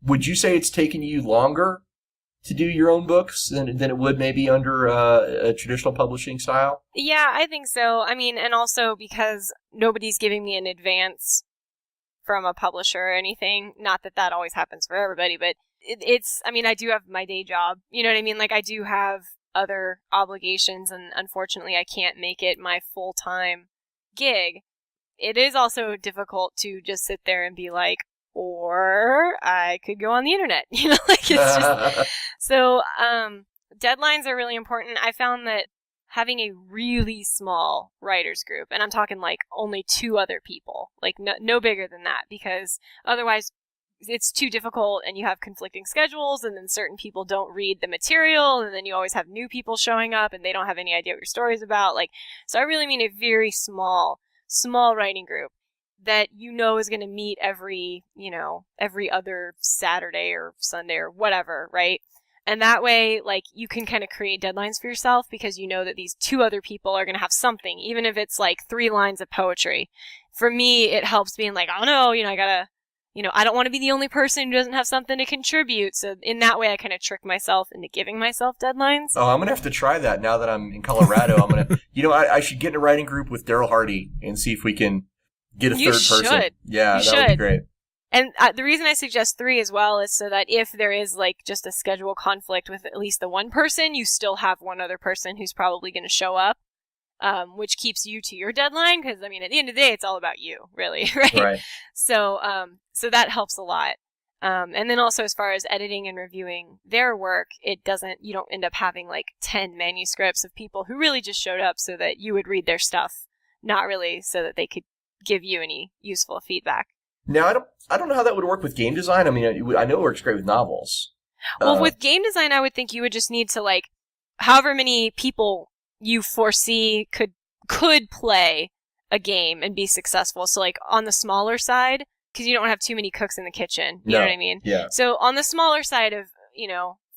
would you say it's taken you longer to do your own books than it would maybe under a traditional publishing style? Yeah, I think so. I mean, and also because nobody's giving me an advance from a publisher or anything. Not that always happens for everybody, but it's, I mean, I do have my day job. You know what I mean? Like, I do have other obligations, and unfortunately I can't make it my full-time gig. It is also difficult to just sit there and be like, or I could go on the internet, like it's just, so, deadlines are really important. I found that having a really small writers group, and I'm talking like only 2 other people, like no bigger than that, because otherwise it's too difficult and you have conflicting schedules, and then certain people don't read the material, and then you always have new people showing up and they don't have any idea what your story's about. Like, so I really mean a very small writing group that is going to meet every other Saturday or Sunday or whatever, right? And that way, like, you can kind of create deadlines for yourself because you know that these 2 other people are going to have something, even if it's like 3 lines of poetry. For me, it helps being like, oh no, I gotta, I don't want to be the only person who doesn't have something to contribute. So in that way, I kind of trick myself into giving myself deadlines. Oh, I'm going to have to try that now that I'm in Colorado. I'm going to, I should get in a writing group with Daryl Hardy and see if we can get a third person. Yeah, that would be great. And the reason I suggest 3 as well is so that if there is like just a schedule conflict with at least the one person, you still have one other person who's probably going to show up, which keeps you to your deadline. Because at the end of the day, it's all about you, really, right? Right. So that helps a lot. And then also as far as editing and reviewing their work, you don't end up having like 10 manuscripts of people who really just showed up so that you would read their stuff, not really so that they could give you any useful feedback. Now, I don't know how that would work with game design. I mean, I know it works great with novels. Well, with game design, I would think you would just need to, like, however many people you foresee could play a game and be successful. So, like, on the smaller side, because you don't have too many cooks in the kitchen. You know what I mean? Yeah. So, on the smaller side of,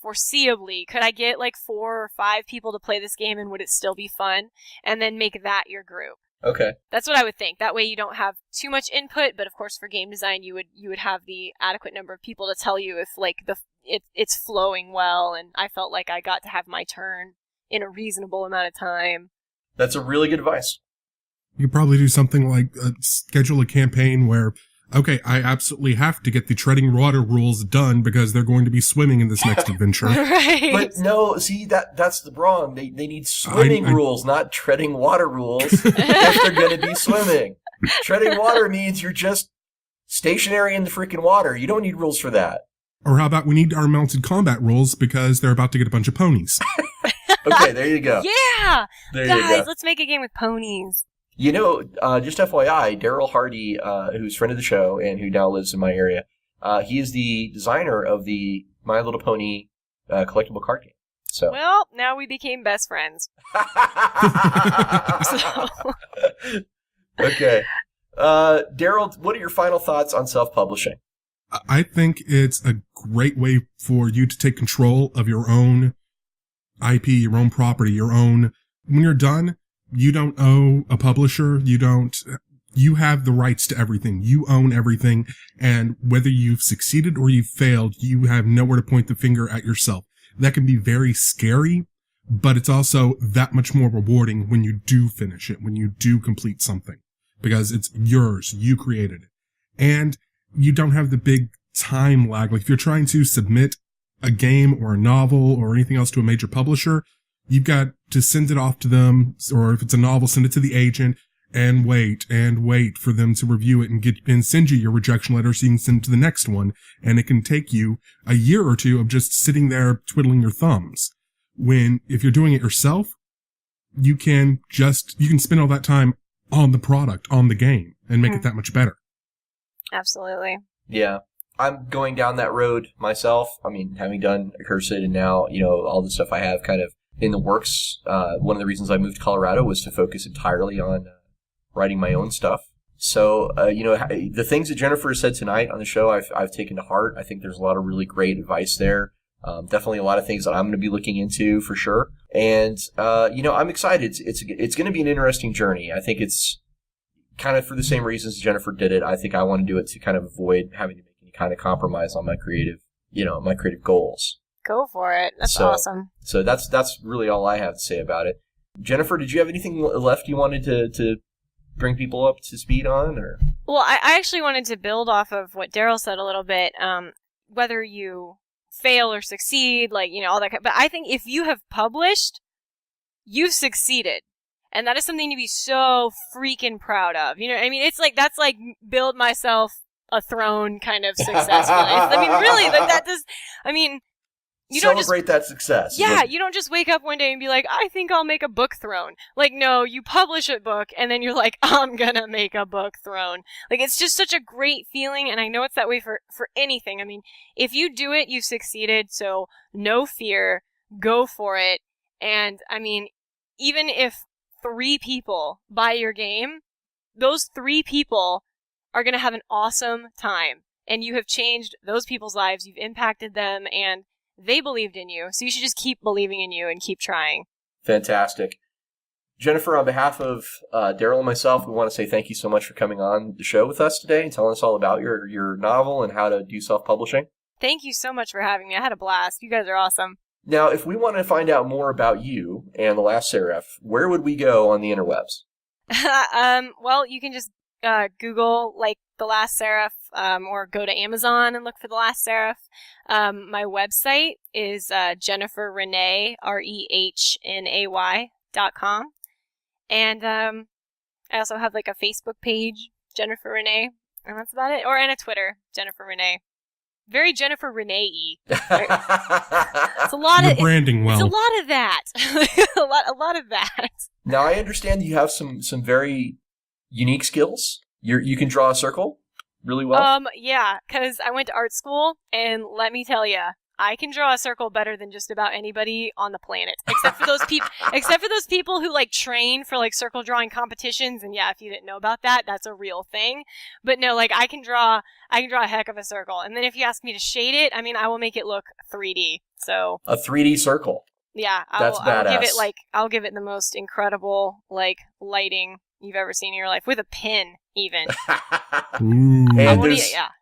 foreseeably, could I get, like, 4 or 5 people to play this game and would it still be fun? And then make that your group. Okay. That's what I would think. That way you don't have too much input, but of course for game design you would have the adequate number of people to tell you if like it's flowing well and I felt like I got to have my turn in a reasonable amount of time. That's a really good advice. You could probably do something like schedule a campaign where, okay, I absolutely have to get the treading water rules done because they're going to be swimming in this next adventure. Right. But no, see, that's the wrong. They need swimming rules, not treading water rules if they're going to be swimming. Treading water means you're just stationary in the freaking water. You don't need rules for that. Or how about we need our mounted combat rules because they're about to get a bunch of ponies. Okay, there you go. Yeah! There Guys, you go. let's make a game with ponies. Just FYI, Daryl Hardy, who's a friend of the show and who now lives in my area, he is the designer of the My Little Pony collectible card game. So. Well, now we became best friends. Okay. Daryl, what are your final thoughts on self-publishing? I think it's a great way for you to take control of your own IP, your own property, when you're done, you don't owe a publisher. You have the rights to everything. You own everything. And whether you've succeeded or you've failed, you have nowhere to point the finger at yourself. That can be very scary, but it's also that much more rewarding when you do finish it, when you do complete something, because it's yours. You created it. And you don't have the big time lag. Like if you're trying to submit a game or a novel or anything else to a major publisher, you've got to send it off to them, or if it's a novel, send it to the agent and wait for them to review it and send you your rejection letter so you can send it to the next one. And it can take you a year or two of just sitting there twiddling your thumbs. If you're doing it yourself, you can spend all that time on the product, on the game, and make it that much better. Absolutely. Yeah. I'm going down that road myself. I mean, having done Accursed and now, all the stuff I have kind of in the works. One of the reasons I moved to Colorado was to focus entirely on writing my own stuff. So, the things that Jennifer said tonight on the show, I've taken to heart. I think there's a lot of really great advice there. Definitely a lot of things that I'm going to be looking into for sure. And, I'm excited. It's going to be an interesting journey. I think it's kind of for the same reasons Jennifer did it. I think I want to do it to kind of avoid having to make any kind of compromise on my creative goals. Go for it. That's awesome. So that's really all I have to say about it. Jennifer, did you have anything left you wanted to bring people up to speed on? Or? Well, I actually wanted to build off of what Daryl said a little bit. Whether you fail or succeed, all that. But I think if you have published, you've succeeded. And that is something to be so freaking proud of. You know what I mean? It's like, that's like build myself a throne kind of success. Really, you don't celebrate that success. Yeah, you don't just wake up one day and be like, I think I'll make a book throne. No, you publish a book and then you're like, I'm gonna make a book throne. It's just such a great feeling, and I know it's that way for anything. I mean, if you do it, you've succeeded, so no fear, go for it. And I mean, even if 3 people buy your game, those 3 people are gonna have an awesome time. And you have changed those people's lives, you've impacted them, and they believed in you, so you should just keep believing in you and keep trying. Fantastic. Jennifer, on behalf of Daryl and myself, we want to say thank you so much for coming on the show with us today and telling us all about your novel and how to do self-publishing. Thank you so much for having me. I had a blast. You guys are awesome. Now, if we want to find out more about you and The Last Seraph, where would we go on the interwebs? Well, you can just Google like The Last Seraph, or go to Amazon and look for The Last Seraph. My website is Jennifer Rehnay, REHNAY.com. And I also have like a Facebook page, Jennifer Rehnay, and that's about it. And a Twitter, Jennifer Rehnay. Very Jennifer Rehnay-y. It's a lot You're of branding well. It's a lot of that. a lot of that. Now, I understand you have some very unique skills. You can draw a circle really well. Yeah, because I went to art school, and let me tell you, I can draw a circle better than just about anybody on the planet, except for those people. Except for those people who like train for like circle drawing competitions. And yeah, if you didn't know about that, that's a real thing. But no, like I can draw a heck of a circle. And then if you ask me to shade it, I mean, I will make it look 3D. So a 3D circle. Yeah, That's badass. I'll give it the most incredible like lighting you've ever seen in your life with a pen, even. Ooh. And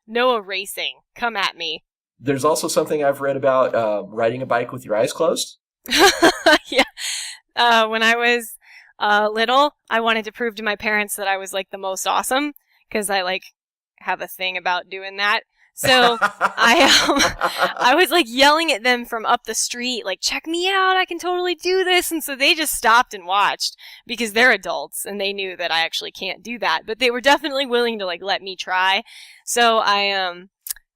No erasing. Come at me. There's also something I've read about riding a bike with your eyes closed. Yeah. When I was little, I wanted to prove to my parents that I was like the most awesome because I like have a thing about doing that. So I was like yelling at them from up the street, like, check me out, I can totally do this. And so they just stopped and watched because they're adults and they knew that I actually can't do that. But they were definitely willing to like let me try. So I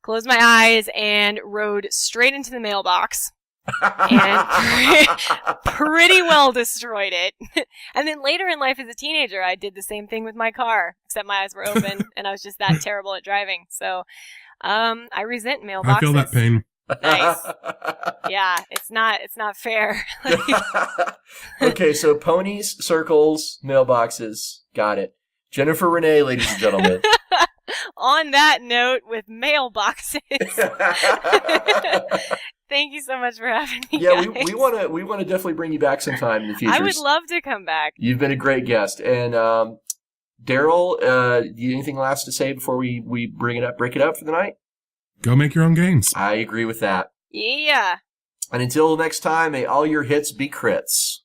closed my eyes and rode straight into the mailbox and pretty well destroyed it. And then later in life as a teenager, I did the same thing with my car, except my eyes were open and I was just that terrible at driving. So I resent mailboxes. I feel that pain. Nice. Yeah, it's not fair. Okay, so ponies, circles, mailboxes. Got it. Jennifer Rehnay, ladies and gentlemen. On that note, with mailboxes. Thank you so much for having me. Yeah, guys. we want to definitely bring you back sometime in the future. I would love to come back. You've been a great guest. And Daryl, anything last to say before we break it up for the night? Go make your own games. I agree with that. Yeah. And until next time, may all your hits be crits.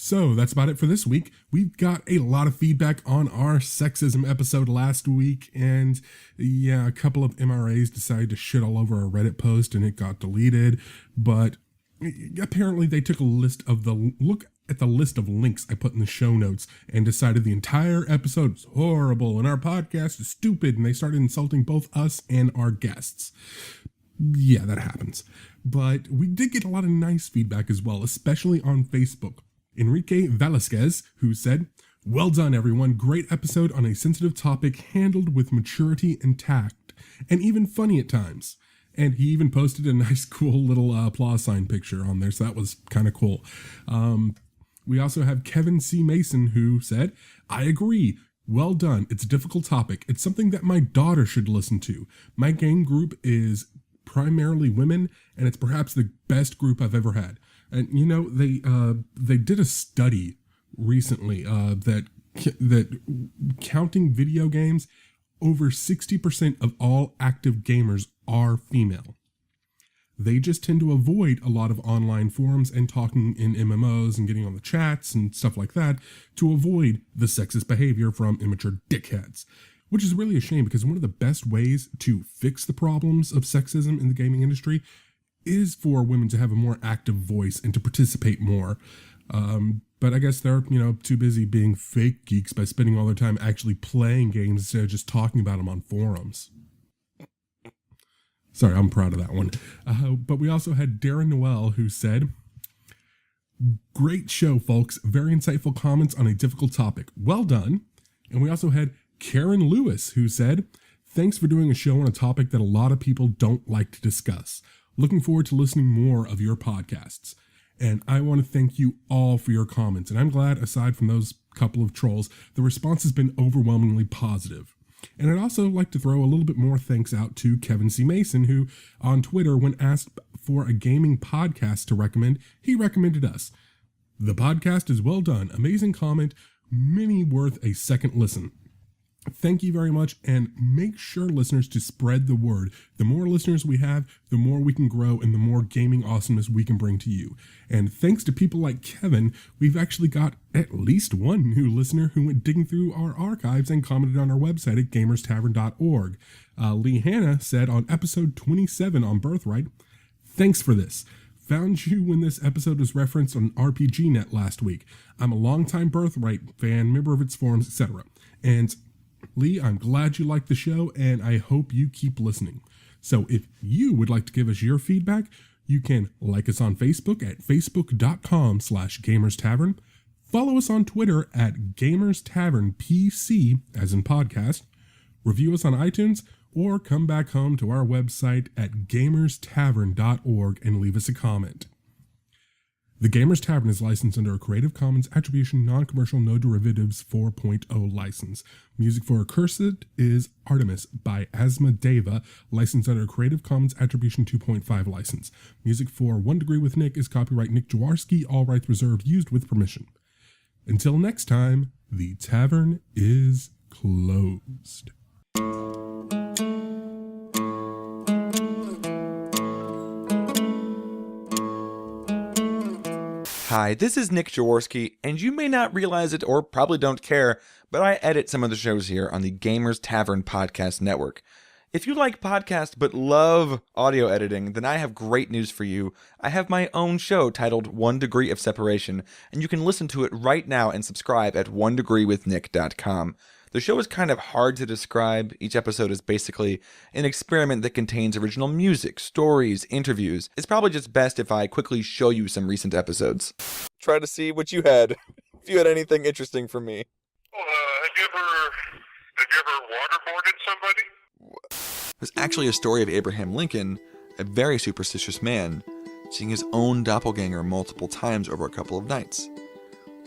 So that's about it for this week. We've got a lot of feedback on our sexism episode last week. And yeah, a couple of MRAs decided to shit all over a Reddit post and it got deleted. But apparently they took look at the list of links I put in the show notes and decided the entire episode was horrible and our podcast is stupid. And they started insulting both us and our guests. Yeah, that happens. But we did get a lot of nice feedback as well, especially on Facebook. Enrique Velasquez, who said, "Well done, everyone. Great episode on a sensitive topic handled with maturity and tact, and even funny at times." And he even posted a nice, cool little applause sign picture on there, so that was kind of cool. We also have Kevin C. Mason, who said, "I agree. Well done. It's a difficult topic. It's something that my daughter should listen to. My game group is primarily women, and it's perhaps the best group I've ever had." And you know, they did a study recently that counting video games, over 60% of all active gamers are female. They just tend to avoid a lot of online forums and talking in MMOs and getting on the chats and stuff like that to avoid the sexist behavior from immature dickheads. Which is really a shame because one of the best ways to fix the problems of sexism in the gaming industry is for women to have a more active voice and to participate more. But I guess they're, too busy being fake geeks by spending all their time actually playing games instead of just talking about them on forums. Sorry, I'm proud of that one. But we also had Darren Noel, who said, "Great show, folks. Very insightful comments on a difficult topic. Well done." And we also had Karen Lewis, who said, "Thanks for doing a show on a topic that a lot of people don't like to discuss. Looking forward to listening more of your podcasts." And I want to thank you all for your comments. And I'm glad, aside from those couple of trolls, the response has been overwhelmingly positive. And I'd also like to throw a little bit more thanks out to Kevin C. Mason, who on Twitter, when asked for a gaming podcast to recommend, he recommended us. The podcast is well done, amazing comment, many worth a second listen. Thank you very much, and make sure, listeners, to spread the word. The more listeners we have, the more we can grow and the more gaming awesomeness we can bring to you. And thanks to people like Kevin, we've actually got at least one new listener who went digging through our archives and commented on our website at gamerstavern.org. Lee Hanna said on episode 27 on Birthright, "Thanks for this. Found you when this episode was referenced on RPGNet last week. I'm a longtime Birthright fan, member of its forums, etc. And Lee, I'm glad you liked the show, and I hope you keep listening. So if you would like to give us your feedback, you can like us on Facebook at facebook.com/gamerstavern, follow us on Twitter at gamerstavernpc, as in podcast, review us on iTunes, or come back home to our website at gamerstavern.org and leave us a comment. The Gamers Tavern is licensed under a Creative Commons Attribution Non-Commercial No Derivatives 4.0 license. Music for Accursed is Artemis by Asmodeva, licensed under a Creative Commons Attribution 2.5 license. Music for 1 Degree with Nick is copyright Nick Jaworski, all rights reserved, used with permission. Until next time, the tavern is closed. Hi, this is Nick Jaworski, and you may not realize it or probably don't care, but I edit some of the shows here on the Gamers Tavern Podcast Network. If you like podcasts but love audio editing, then I have great news for you. I have my own show titled 1 Degree of Separation, and you can listen to it right now and subscribe at onedegreewithnick.com. The show is kind of hard to describe. Each episode is basically an experiment that contains original music, stories, interviews. It's probably just best if I quickly show you some recent episodes. Try to see what you had, if you had anything interesting for me. Have you ever waterboarded somebody? It was actually a story of Abraham Lincoln, a very superstitious man, seeing his own doppelganger multiple times over a couple of nights.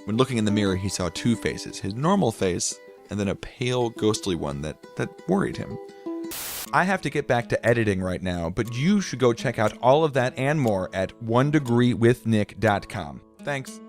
When looking in the mirror, he saw two faces, his normal face, and then a pale, ghostly one that worried him. I have to get back to editing right now, but you should go check out all of that and more at onedegreewithnick.com. Thanks.